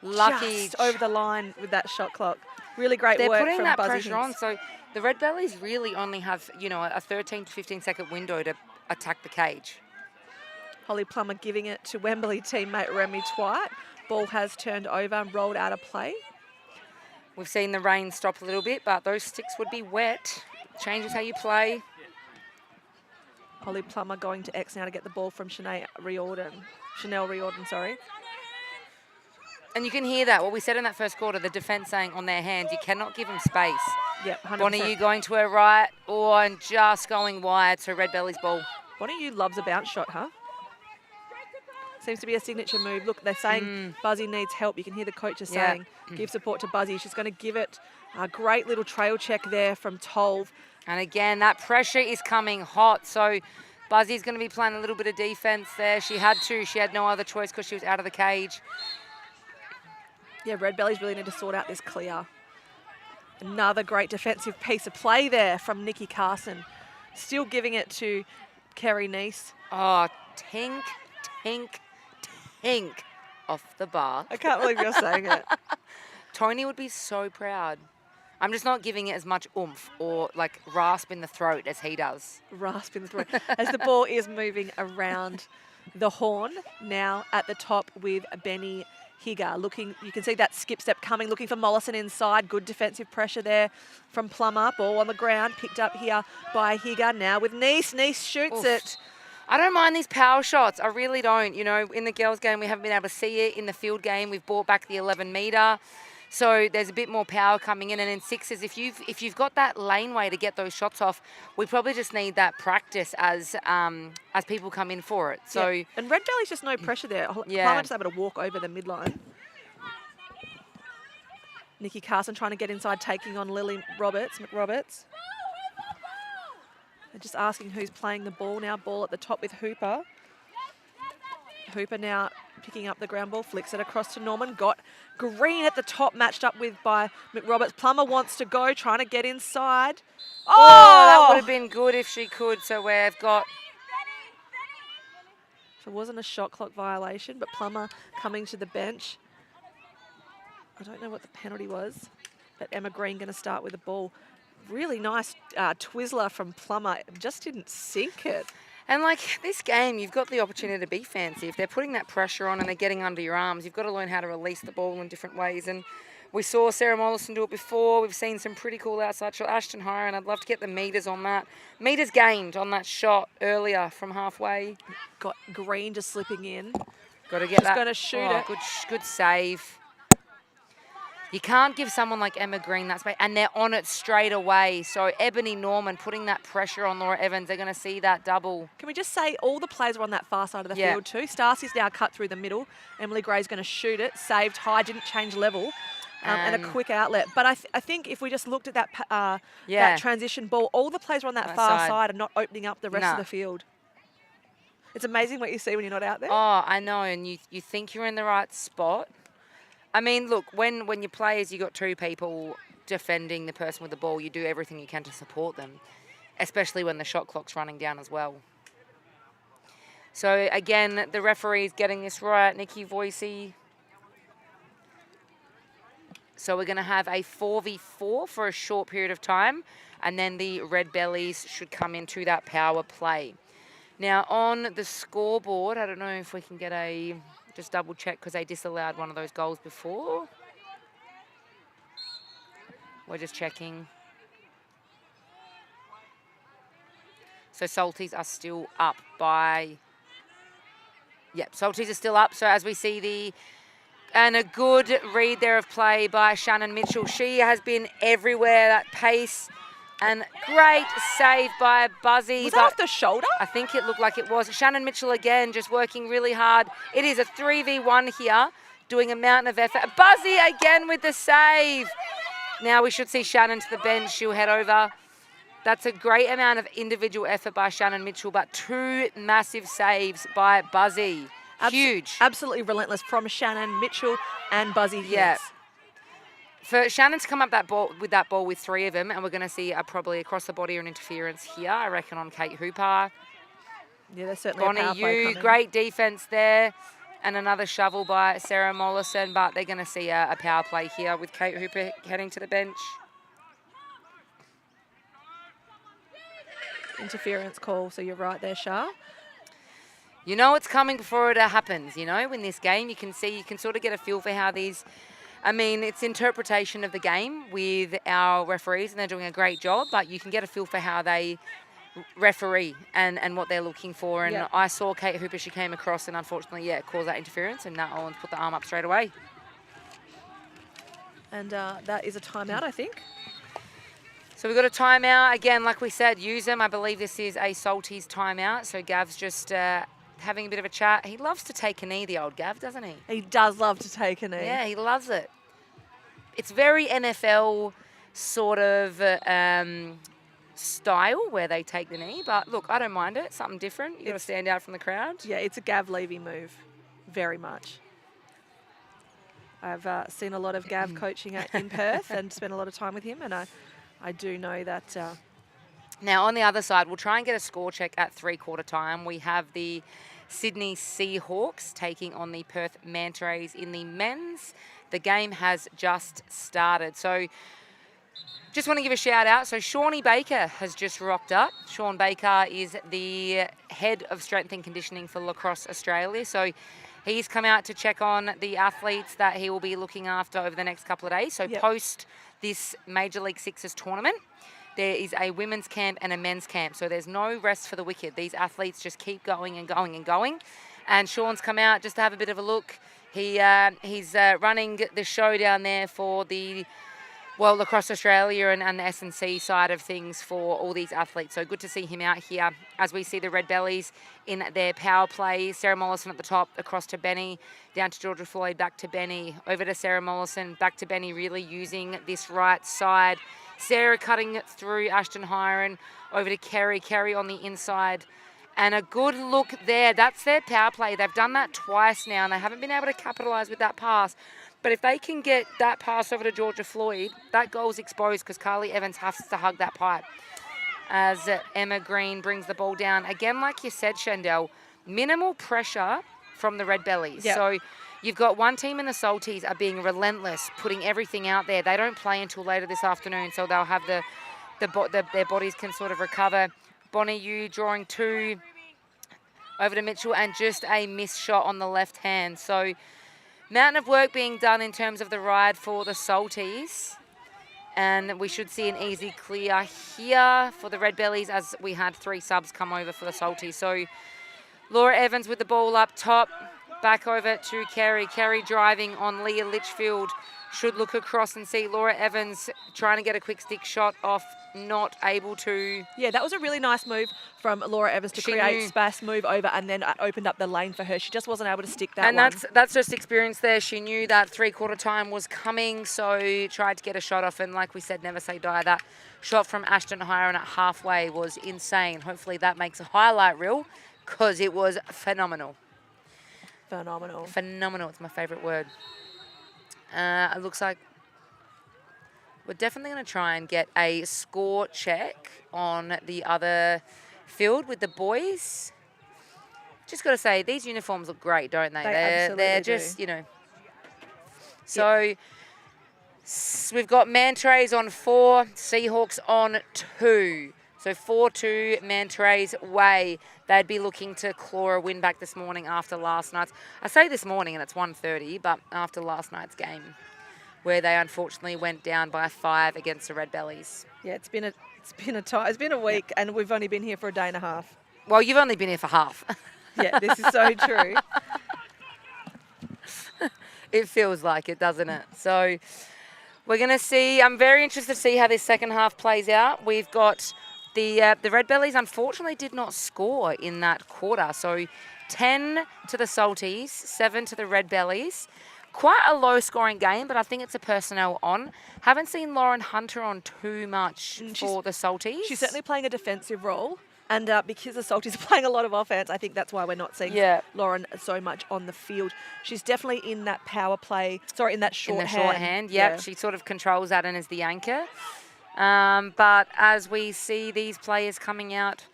Lucky. Just over the line with that shot clock. Really great They're work putting from that Buzzy pressure on, Hinks. so the Redbellies really only have, a 13 to 15 second window to attack the cage. Holly Plummer giving it to Wembley teammate Remy Twite. Ball has turned over and rolled out of play. We've seen the rain stop a little bit, but those sticks would be wet. Changes how you play. Holly Plummer going to X now to get the ball from Chanel Riordan, sorry. And you can hear that, what we said in that first quarter, the defence saying on their hands, you cannot give them space. Yep, 100%. Bonnie going to her right, and just going wide, so Redbellies ball. Bonnie loves a bounce shot, huh? Seems to be a signature move. Look, they're saying Buzzy needs help. You can hear the coaches saying, give support to Buzzy. She's going to give it a great little trail check there from Tolv. And again, that pressure is coming hot, so Buzzy's going to be playing a little bit of defence there. She had no other choice because she was out of the cage. Yeah, Redbellies really need to sort out this clear. Another great defensive piece of play there from Nikki Carson. Still giving it to Kerry Neese. Oh, tink off the bar. I can't believe you're saying it. Tony would be so proud. I'm just not giving it as much oomph or like rasp in the throat as he does. Rasp in the throat. As the ball is moving around the horn, now at the top with Benny Higger. Looking, you can see that skip step coming, looking for Mollison inside. Good defensive pressure there from Plummer. Ball on the ground, picked up here by Higger. Now with Nice. Nice shoots Oof. it. I don't mind these power shots. I really don't. You know, in the girls' game, we haven't been able to see it. In the field game, we've brought back the 11-metre. So there's a bit more power coming in. And in sixes, if you've got that laneway to get those shots off, we probably just need that practice as people come in for it. So yeah. And Redbellies just no pressure there. Yeah. Plummer just able to walk over the midline. Nikki Carson trying to get inside, taking on Lily McRoberts. They're just asking who's playing the ball now. Ball at the top with Hooper. Hooper now picking up the ground ball, flicks it across to Norman. Got Green at the top, matched up with by McRoberts. Plummer wants to go, trying to get inside. Oh, that would have been good if she could. So we've got... So it wasn't a shot clock violation, but Plummer coming to the bench. I don't know what the penalty was, but Emma Green going to start with the ball. Really nice Twizzler from Plummer. Just didn't sink it. And, like, this game, you've got the opportunity to be fancy. If they're putting that pressure on and they're getting under your arms, you've got to learn how to release the ball in different ways. And we saw Sarah Mollison do it before. We've seen some pretty cool outside shot. Ashton Hiron, I'd love to get the metres on that. Metres gained on that shot earlier from halfway. Got Green just slipping in. Got to get Just that. going to shoot it. Good save. You can't give someone like Emma Green that space, and they're on it straight away. So Ebony Norman putting that pressure on Laura Evans, they're going to see that double. Can we just say all the players are on that far side of the Yeah. field too? Stacy's now cut through the middle. Emily Gray's going to shoot it. Saved high, didn't change level. And a quick outlet. But I think if we just looked at that that transition ball, all the players are on that far side and not opening up the rest of the field. It's amazing what you see when you're not out there. Oh, I know, and you think you're in the right spot. I mean, look, when you play as you got two people defending the person with the ball, you do everything you can to support them, especially when the shot clock's running down as well. So, again, the referee's getting this right, Nikki Voicey. So we're going to have a 4v4 for a short period of time, and then the Redbellies should come into that power play. Now, on the scoreboard, I don't know if we can get a... Just double check because they disallowed one of those goals before. We're just checking. So Salties are still up by... Yep, Salties are still up. So as we see and a good read there of play by Shannon Mitchell. She has been everywhere, that pace. And great save by Buzzy. Was that off the shoulder? I think it looked like it was. Shannon Mitchell again, just working really hard. It is a 3v1 here, doing a mountain of effort. Buzzy again with the save. Now we should see Shannon to the bench. She'll head over. That's a great amount of individual effort by Shannon Mitchell, but two massive saves by Buzzy. Huge. Absolutely relentless from Shannon Mitchell and Buzzy. Yeah. For Shannon to come up with that ball with three of them, and we're going to see probably across the body or an interference here, I reckon, on Kate Hooper. Yeah, there's certainly Bonnie a power play coming. Great defence there, and another shovel by Sarah Mollison, but they're going to see a power play here with Kate Hooper heading to the bench. Interference call, so you're right there, Shah. You know it's coming before it happens, you know, in this game. You can sort of get a feel for how these... I mean, it's interpretation of the game with our referees, and they're doing a great job, but you can get a feel for how they referee and what they're looking for. And I saw Kate Hooper, she came across, and unfortunately, caused that interference, and Nat Owens put the arm up straight away. And that is a timeout, I think. So we've got a timeout. Again, like we said, use them. I believe this is a Salties timeout. So Gav's just having a bit of a chat. He loves to take a knee, the old Gav, doesn't he? He does love to take a knee. Yeah, he loves it. It's very NFL sort of style where they take the knee. But look, I don't mind it. Something different. You've got to stand out from the crowd. Yeah, it's a Gav Levy move. Very much. I've seen a lot of Gav coaching in Perth and spent a lot of time with him. And I do know that... Now, on the other side, we'll try and get a score check at three-quarter time. We have the Sydney Seahawks taking on the Perth Manta Rays in the men's. the game has just started. So just want to give a shout out. So Shawnee Baker has just rocked up. Sean Baker is the head of strength and conditioning for Lacrosse Australia. So he's come out to check on the athletes that he will be looking after over the next couple of days. So post this Major League Sixes tournament, there is a women's camp and a men's camp. So there's no rest for the wicked. These athletes just keep going and going and going. And Sean's come out just to have a bit of a look. He's running the show down there for the Lacrosse Australia and the S&C side of things for all these athletes. So good to see him out here as we see the Redbellies in their power play. Sarah Mollison at the top, across to Benny, down to Georgia Floyd, back to Benny, over to Sarah Mollison, back to Benny, really using this right side. Sarah cutting through Ashton Hiron, over to Kerry. Kerry on the inside. And a good look there. That's their power play. They've done that twice now, and they haven't been able to capitalise with that pass. But if they can get that pass over to Georgia Floyd, that goal's exposed because Carly Evans has to hug that pipe. As Emma Green brings the ball down. Again, like you said, Shandell, minimal pressure from the Redbellies. Yep. So you've got one team in the Salties are being relentless, putting everything out there. They don't play until later this afternoon, so they'll have their bodies can sort of recover. Bonnie Yu drawing two over to Mitchell, and just a missed shot on the left hand. So mountain of work being done in terms of the ride for the Salties. And we should see an easy clear here for the Redbellies as we had 3 subs come over for the Salties. So Laura Evans with the ball up top, back over to Kerry. Kerry driving on Leah Litchfield. Should look across and see Laura Evans trying to get a quick stick shot off, not able to. Yeah, that was a really nice move from Laura Evans to create space, move over, and then opened up the lane for her. She just wasn't able to stick that and one. that's just experience there. She knew that 3/4 time was coming, so tried to get a shot off. And like we said, never say die. That shot from Ashton Hiron at halfway was insane. Hopefully that makes a highlight reel because it was phenomenal. Phenomenal. Phenomenal. It's my favourite word. It looks like we're definitely going to try and get a score check on the other field with the boys. Just got to say, these uniforms look great, don't they? They're just, you know. So we've got Mantrays on 4, Seahawks on 2. So 4-2 Mantrays way. They'd be looking to claw a win back this morning after last night's. I say this morning and it's 1:30, but after last night's game, where they unfortunately went down by 5 against the Redbellies. Yeah, it's been a week, and we've only been here for a day and a half. Well, you've only been here for half. Yeah, this is so true. It feels like it, doesn't it? So we're going to see. I'm very interested to see how this second half plays out. We've got the Redbellies unfortunately did not score in that quarter. So 10 to the Salties, 7 to the Redbellies. Quite a low-scoring game, but I think it's a personnel on. Haven't seen Lauren Hunter on too much for the Salties. She's certainly playing a defensive role. And because the Salties are playing a lot of offense, I think that's why we're not seeing Lauren so much on the field. She's definitely in that power play, in that shorthand. Yeah, she sort of controls that and is the anchor. But as we see these players coming out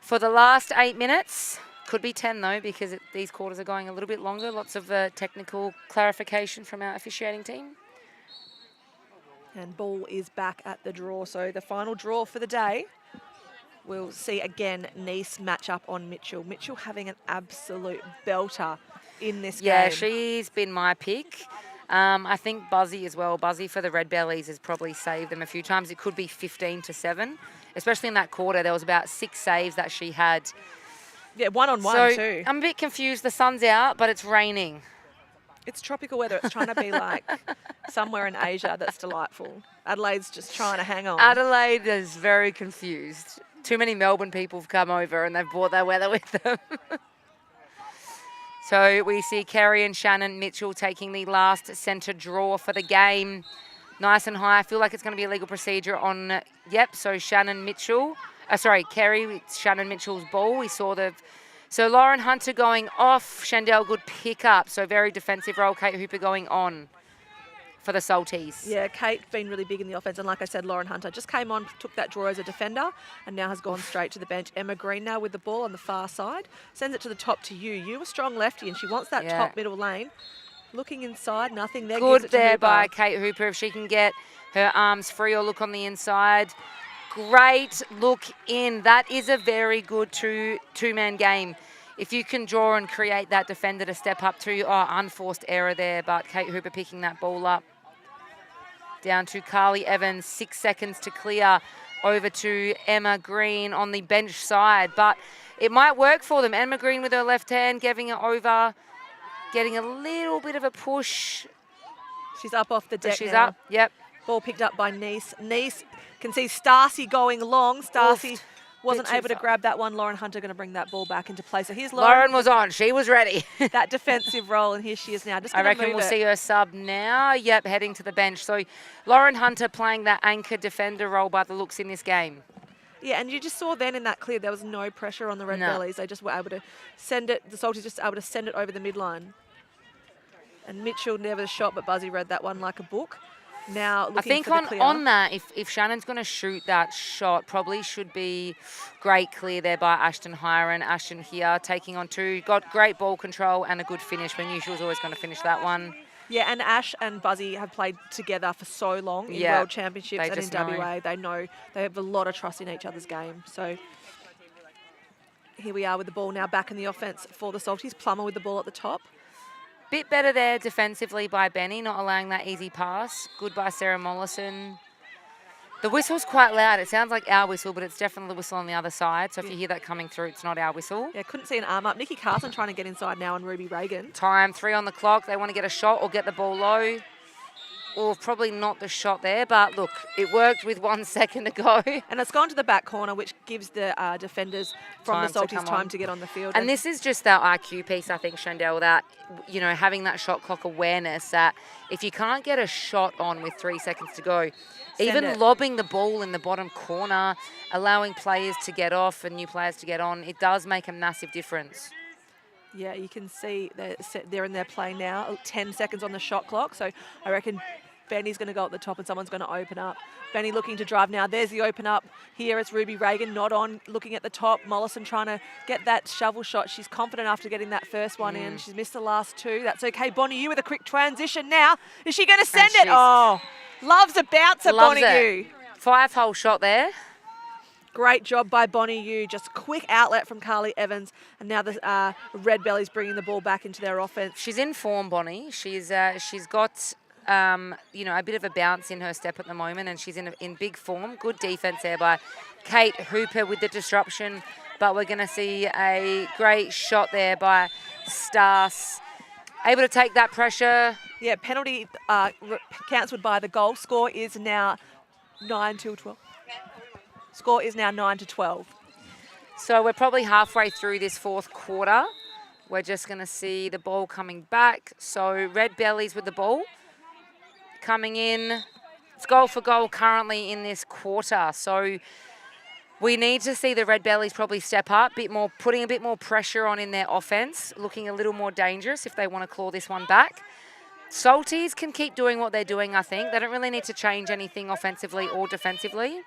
for the last 8 minutes, could be 10 though, because these quarters are going a little bit longer. Lots of technical clarification from our officiating team. And ball is back at the draw. So the final draw for the day. We'll see again Nice match up on Mitchell. Mitchell having an absolute belter in this game. Yeah, she's been my pick. I think Buzzy as well. Buzzy for the Redbellies has probably saved them a few times. It could be 15-7, especially in that quarter. There was about 6 saves that she had. Yeah, one-on-one too. I'm a bit confused. The sun's out, but it's raining. It's tropical weather. It's trying to be like somewhere in Asia that's delightful. Adelaide's just trying to hang on. Adelaide is very confused. Too many Melbourne people have come over and they've brought their weather with them. So we see Kerry and Shannon Mitchell taking the last centre draw for the game. Nice and high. I feel like it's going to be a legal procedure on, so Shannon Mitchell. Kerry, it's Shannon Mitchell's ball. We saw so Lauren Hunter going off. Shandell, good pick up. So very defensive role. Kate Hooper going on for the Salties. Yeah, Kate been really big in the offense. And like I said, Lauren Hunter just came on, took that draw as a defender, and now has gone straight to the bench. Emma Green now with the ball on the far side. Sends it to the top to you. You a strong lefty, and she wants that top middle lane. Looking inside, nothing there. Good Gives it to there Hooper. by Kate Hooper if she can get her arms free or look on the inside. Great look in. That is a very good two-man game. If you can draw and create that defender to step up to, unforced error there, but Kate Hooper picking that ball up. Down to Carly Evans, 6 seconds to clear. Over to Emma Green on the bench side, but it might work for them. Emma Green with her left hand, giving it over, getting a little bit of a push. She's up off the deck She's now. up, yep. Ball picked up by Nice. Nice can see Starcy going long. Starcy Oof, wasn't bit too able to far. grab that one. Lauren Hunter going to bring that ball back into play. So here's Lauren was on, she was ready. that defensive role, and here she is now. Just I gonna reckon move we'll it. see her sub now. Yep, heading to the bench. So Lauren Hunter playing that anchor defender role by the looks in this game. Yeah, and you just saw then in that clear there was no pressure on the Red No. Bellies. They just were able to send it. The Salties just able to send it over the midline. And Mitchell never shot, but Buzzy read that one like a book. Now looking I think for the clear. on that, if Shannon's going to shoot that shot, probably should be great clear there by Ashton Hiron. Ashton here taking on two. Got great ball control and a good finish. We knew she was always going to finish that one. Yeah, and Ash and Buzzy have played together for so long in Yeah, World Championships they and in just know. WA. They know they have a lot of trust in each other's game. So here we are with the ball now back in the offense for the Salties. Plummer with the ball at the top. Bit better there defensively by Benny, not allowing that easy pass. Good by Sarah Mollison. The whistle's quite loud. It sounds like our whistle, but it's definitely the whistle on the other side. So if you hear that coming through, it's not our whistle. Yeah, couldn't see an arm up. Nikki Carson trying to get inside now on Ruby Reagan. Time, 3 on the clock. They want to get a shot or get the ball low. Or probably not the shot there, but look, it worked with 1 second to go. And it's gone to the back corner, which gives the defenders from Time the to Salties come time on. to get on the field. And this is just that IQ piece, I think, Shandell, that, you know, having that shot clock awareness that if you can't get a shot on with 3 seconds to go, even it. lobbing the ball in the bottom corner, allowing players to get off and new players to get on, it does make a massive difference. Yeah, you can see they're in their play now. 10 seconds on the shot clock. So I reckon Benny's going to go at the top and someone's going to open up. Benny looking to drive now. There's the open up. Here it's Ruby Reagan, not on, looking at the top. Mollison trying to get that shovel shot. She's confident after getting that first one in. She's missed the last two. That's okay. Bonnie Yu with a quick transition now. Is she going to send it? she's- Oh, loves a bouncer, Loves Bonnie it. Yu. 5-hole shot there. Great job by Bonnie Yu. Just quick outlet from Carly Evans. And now the Red Bellies bringing the ball back into their offense. She's in form, Bonnie. She's got you know, a bit of a bounce in her step at the moment, and she's in big form. Good defense there by Kate Hooper with the disruption, but we're going to see a great shot there by Stas. Able to take that pressure. Yeah, penalty cancelled by the goal. Score is now 9-12. Score is now 9-12. So we're probably halfway through this fourth quarter. We're just going to see the ball coming back. So Red Bellies with the ball. Coming in, it's goal for goal currently in this quarter. So we need to see the Red Bellies probably step up, putting a bit more pressure on in their offense, looking a little more dangerous if they want to claw this one back. Salties can keep doing what they're doing, I think. They don't really need to change anything offensively or defensively.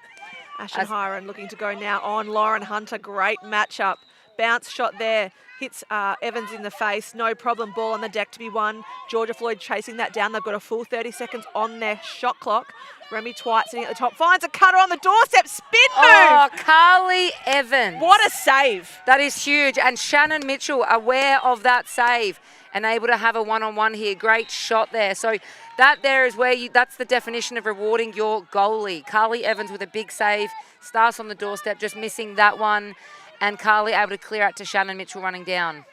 Ashton Hiron looking to go now on Lauren Hunter. Great matchup. Bounce shot there. Hits Evans in the face. No problem. Ball on the deck to be won. Georgia Floyd chasing that down. They've got a full 30 seconds on their shot clock. Remy Twite sitting at the top. Finds a cutter on the doorstep. Spin move. Oh, Carly Evans. What a save. That is huge. And Shannon Mitchell aware of that save and able to have a one-on-one here. Great shot there. So that there is where that's the definition of rewarding your goalie. Carly Evans with a big save. Starts on the doorstep, just missing that one. And Carly able to clear out to Shannon Mitchell running down.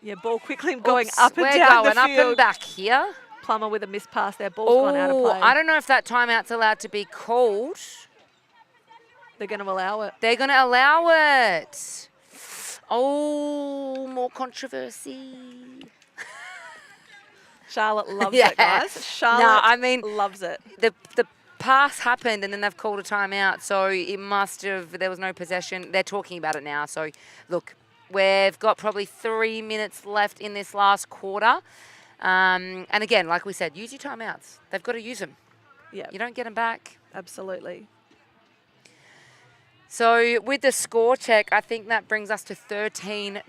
Yeah, ball quickly going Oops, up and we're down going the up field. and back here. Plummer with a missed pass there. Ball's gone out of Oh, play. I don't know if that timeout's allowed to be called. They're going to allow it. They're going to allow it. Oh, more controversy. Charlotte loves Yeah. it, guys. Charlotte No, I mean, loves it. The pass happened and then they've called a timeout, so it must have, there was no possession. They're talking about it now. So, look, we've got probably 3 minutes left in this last quarter. And again, like we said, use your timeouts. They've got to use them. Yeah, You don't get them back. absolutely. So with the score check, I think that brings us to 13-9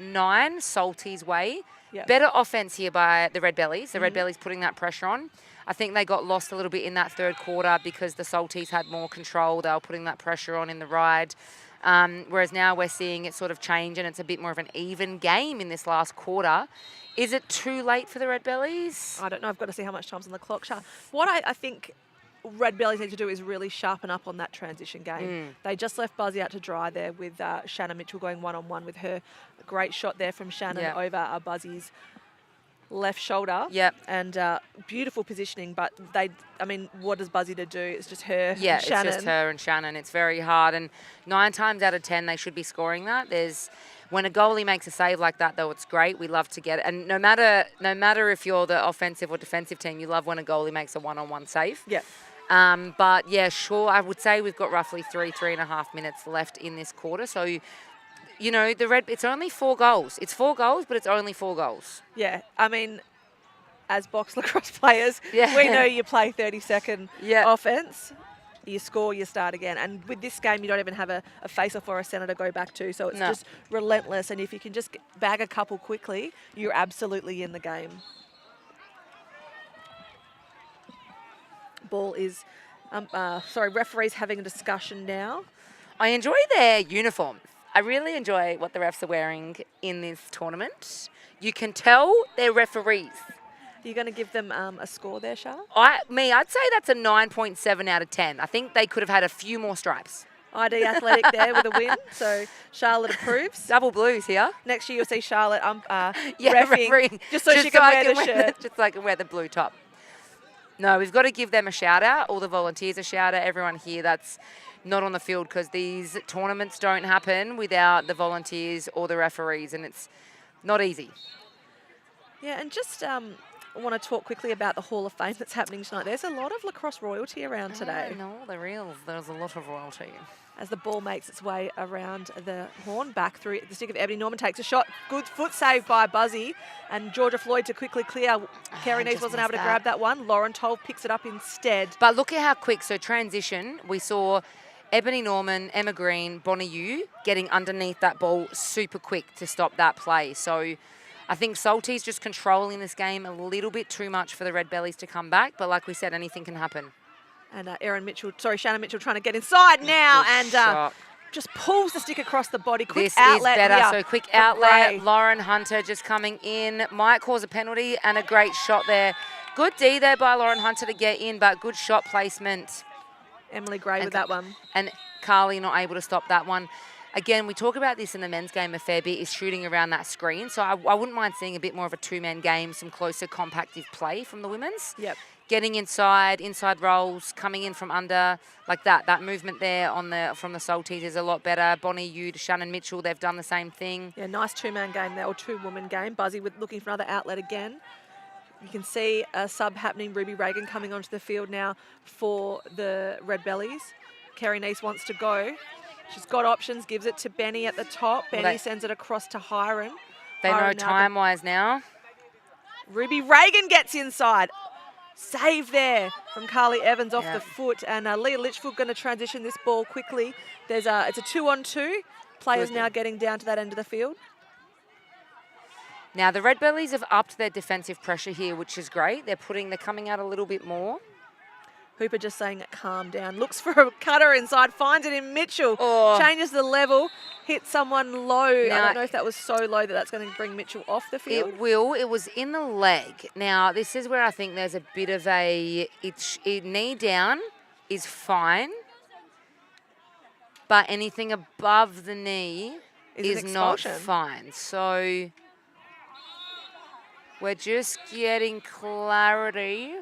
Salties way. Yeah. Better offense here by the Redbellies. The Redbellies putting that pressure on. I think they got lost a little bit in that third quarter because the Salties had more control. They were putting that pressure on in the ride. Whereas now we're seeing it sort of change and it's a bit more of an even game in this last quarter. Is it too late for the Redbellies? I don't know. I've got to see how much time's on the clock. What I think Redbellies need to do is really sharpen up on that transition game. They just left Buzzy out to dry there with Shannon Mitchell going one-on-one with her. A great shot there from Shannon over Buzzy's left shoulder. Yep. And beautiful positioning, but what does Buzzy to do? It's just her Yeah, and Shannon. it's just her and Shannon. It's very hard. And 9 times out of 10, they should be scoring that. When a goalie makes a save like that, though, it's great. We love to get it. And no matter if you're the offensive or defensive team, you love when a goalie makes a one-on-one save. Yeah. But, yeah, sure, I would say we've got roughly 3.5 minutes left in this quarter. So, it's only 4 goals. It's 4 goals, but it's only 4 goals. Yeah, as box lacrosse players, Yeah. we know you play 30-second Yeah. offense. You score, you start again. And with this game, you don't even have a face-off or a centre to go back to. So it's just relentless. And if you can just bag a couple quickly, you're absolutely in the game. Ball is, referees having a discussion now. I enjoy their uniform. I really enjoy what the refs are wearing in this tournament. You can tell they're referees. Are you going to give them a score there, Shah? I'd say that's a 9.7 out of 10. I think they could have had a few more stripes. ID Athletic there with a win, so Charlotte approves. Double blues here. Next year you'll see Charlotte refereeing, just so she can wear the shirt. Just so I can wear the blue top. No, we've got to give them a shout out, all the volunteers a shout out, everyone here that's not on the field, because these tournaments don't happen without the volunteers or the referees, and it's not easy. Yeah, and just I want to talk quickly about the Hall of Fame that's happening tonight. There's a lot of lacrosse royalty around today. No, there's a lot of royalty. As the ball makes its way around the horn, back through the stick of Ebony Norman, takes a shot. Good foot save by Buzzy. And Georgia Floyd to quickly clear. Kerry Neese wasn't able to grab that one. Lauren Toll picks it up instead. But look at how quick. So transition, we saw Ebony Norman, Emma Green, Bonnie Yu getting underneath that ball super quick to stop that play. So I think Salties just controlling this game a little bit too much for the Redbellies to come back. But like we said, anything can happen. And Shannon Mitchell trying to get inside now and just pulls the stick across the body. Quick outlet. This is better. Here So quick outlet. Gray. Lauren Hunter just coming in. Might cause a penalty and a great shot there. Good D there by Lauren Hunter to get in, but good shot placement. Emily Gray with that one. And Carly not able to stop that one. Again, we talk about this in the men's game a fair bit, is shooting around that screen. So I wouldn't mind seeing a bit more of a two-man game, some closer compactive play from the women's. Yep. Getting inside rolls, coming in from under, like that. That movement there from the Salties is a lot better. Bonnie Yu to Shannon Mitchell, they've done the same thing. Yeah, nice two-man game there, or two-woman game. Buzzy looking for another outlet again. You can see a sub happening. Ruby Reagan coming onto the field now for the Redbellies. Kerry Neese wants to go. She's got options, gives it to Benny at the top. Benny sends it across to Hiram. They know time-wise now. Ruby Reagan gets inside. Save there from Carly Evans off the foot. And Leah Litchfield going to transition this ball quickly. It's a 2-on-2. Players now getting down to that end of the field. Now, the Redbellies have upped their defensive pressure here, which is great. They're coming out a little bit more. Hooper just saying calm down. Looks for a cutter inside, finds it in Mitchell. Oh. Changes the level, hits someone low. Now, I don't know if that was so low that that's going to bring Mitchell off the field. It will. It was in the leg. Now, this is where I think there's a bit of knee down is fine, but anything above the knee is not fine. So we're just getting clarity.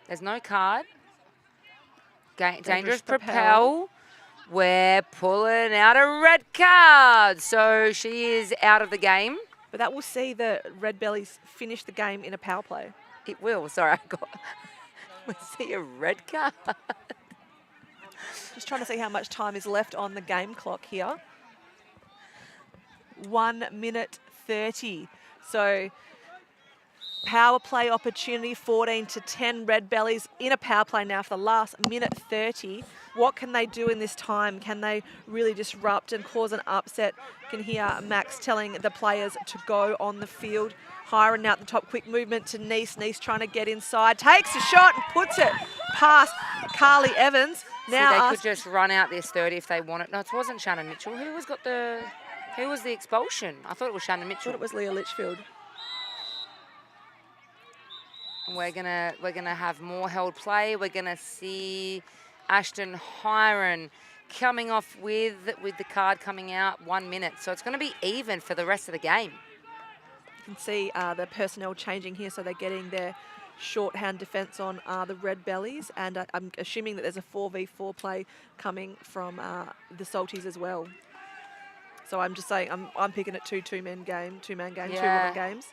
There's no card. Dangerous propel. We're pulling out a red card. So she is out of the game. But that will see the Redbellies finish the game in a power play. It will. Sorry, we'll see a red card. Just trying to see how much time is left on the game clock here. 1 minute 30. So power play opportunity, 14-10 Redbellies in a power play now for the last minute 30. What can they do in this time? Can they really disrupt and cause an upset? You can hear Max telling the players to go on the field. Hiron out the top, quick movement to Nice. Nice trying to get inside, takes a shot and puts it past Carly Evans. Now See, they could just run out this 30 if they wanted. No, it wasn't Shannon Mitchell. Who was the expulsion? I thought it was Shannon I Mitchell. thought it was Leah Litchfield. And we're gonna have more held play. We're gonna see Ashton Hiron coming off with the card coming out 1 minute. So it's gonna be even for the rest of the game. You can see the personnel changing here, so they're getting their shorthand defence on the Redbellies, and I'm assuming that there's a 4v4 play coming from the Salties as well. So I'm just saying, I'm picking it two-man game, two-woman games.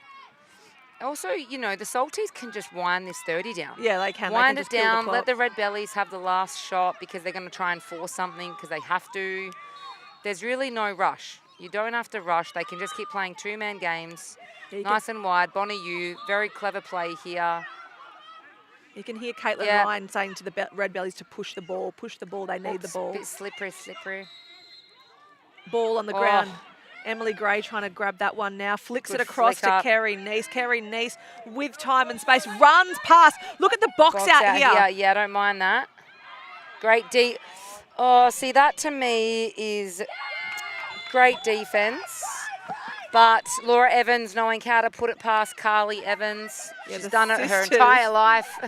Also, you know, the Salties can just wind this 30 down. Yeah, they can. Wind they it can just kill down, the let the clock. Redbellies have the last shot because they're going to try and force something because they have to. There's really no rush. You don't have to rush. They can just keep playing two-man games. Yeah, you Nice and wide. Bonnie Yu, very clever play here. You can hear Caitlin Yeah. Ryan saying to the Redbellies to push the ball. Push the ball. They need the Oops, ball. Bit slippery. Ball on the Oh. ground. Emily Gray trying to grab that one now. Flicks Good it across flick to up. Kerry Neese. Kerry Neese with time and space. Runs past. Look at the box out here. Yeah, I don't mind that. Great deep. Oh, see, that to me is great defense. But Laura Evans knowing how to put it past Carly Evans. Yeah, She's the done it her sisters. entire life.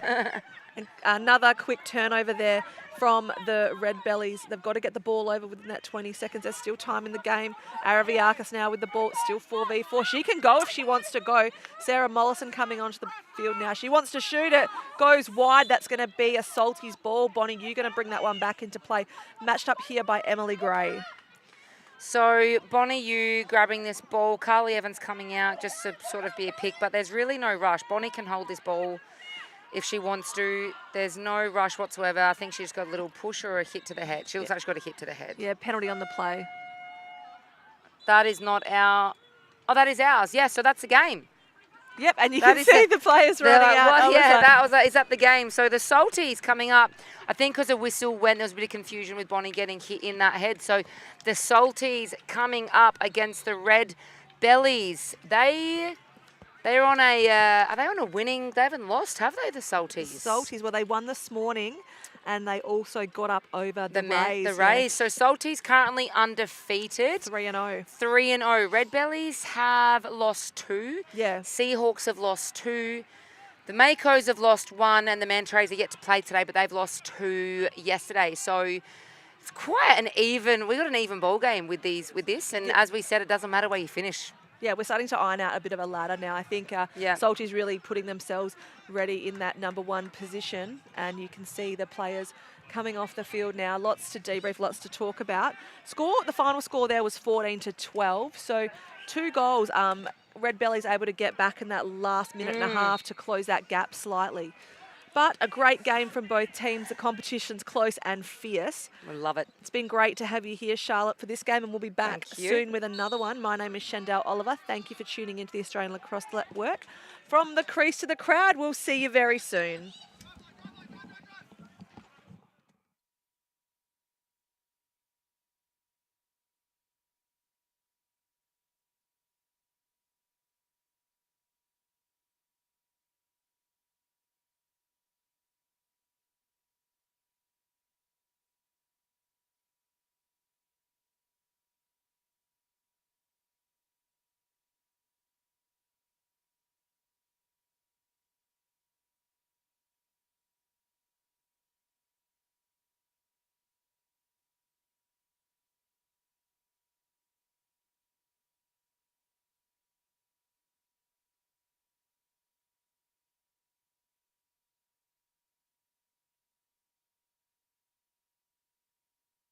And another quick turnover there from the Redbellies. They've got to get the ball over within that 20 seconds. There's still time in the game. Araviakis now with the ball. It's still 4v4. She can go if she wants to go. Sarah Mollison coming onto the field now. She wants to shoot it. Goes wide. That's going to be a Salties ball. Bonnie, you're going to bring that one back into play. Matched up here by Emily Gray. So Bonnie Yu grabbing this ball. Carly Evans coming out just to sort of be a pick. But there's really no rush. Bonnie can hold this ball if she wants to. There's no rush whatsoever. I think she's got a little push or a hit to the head. She looks like she's got a hit to the head. Yeah, penalty on the play. That is not our... Oh, that is ours. Yeah, so that's the game. Yep, and you That can is see it. the players They're running like, out. "What?" I was Yeah, like, is that the game. So the Salties coming up, I think because a whistle went, there was a bit of confusion with Bonnie getting hit in that head. So the Salties coming up against the Redbellies. They're on a, are they on a winning, they haven't lost, have they, the Salties? Salties, well, they won this morning, and they also got up over the Rays. The Rays. So Salties currently undefeated. 3-0. 3-0. Redbellies have lost 2. Yeah. Seahawks have lost 2. The Makos have lost 1, and the Mantrays are yet to play today, but they've lost 2 yesterday. So it's quite an even. We got an even ball game with this, and as we said, it doesn't matter where you finish. Yeah, we're starting to iron out a bit of a ladder now. I think Salties really putting themselves ready in that number 1 position, and you can see the players coming off the field now. Lots to debrief, lots to talk about. The final score there was 14-12, so 2 goals. Redbellies able to get back in that last minute and a half to close that gap slightly. But a great game from both teams. The competition's close and fierce. We love it. It's been great to have you here, Charlotte, for this game, and we'll be back Thank you. soon with another one. My name is Shandell Oliver. Thank you for tuning into the Australian Lacrosse Network. From the crease to the crowd, we'll see you very soon.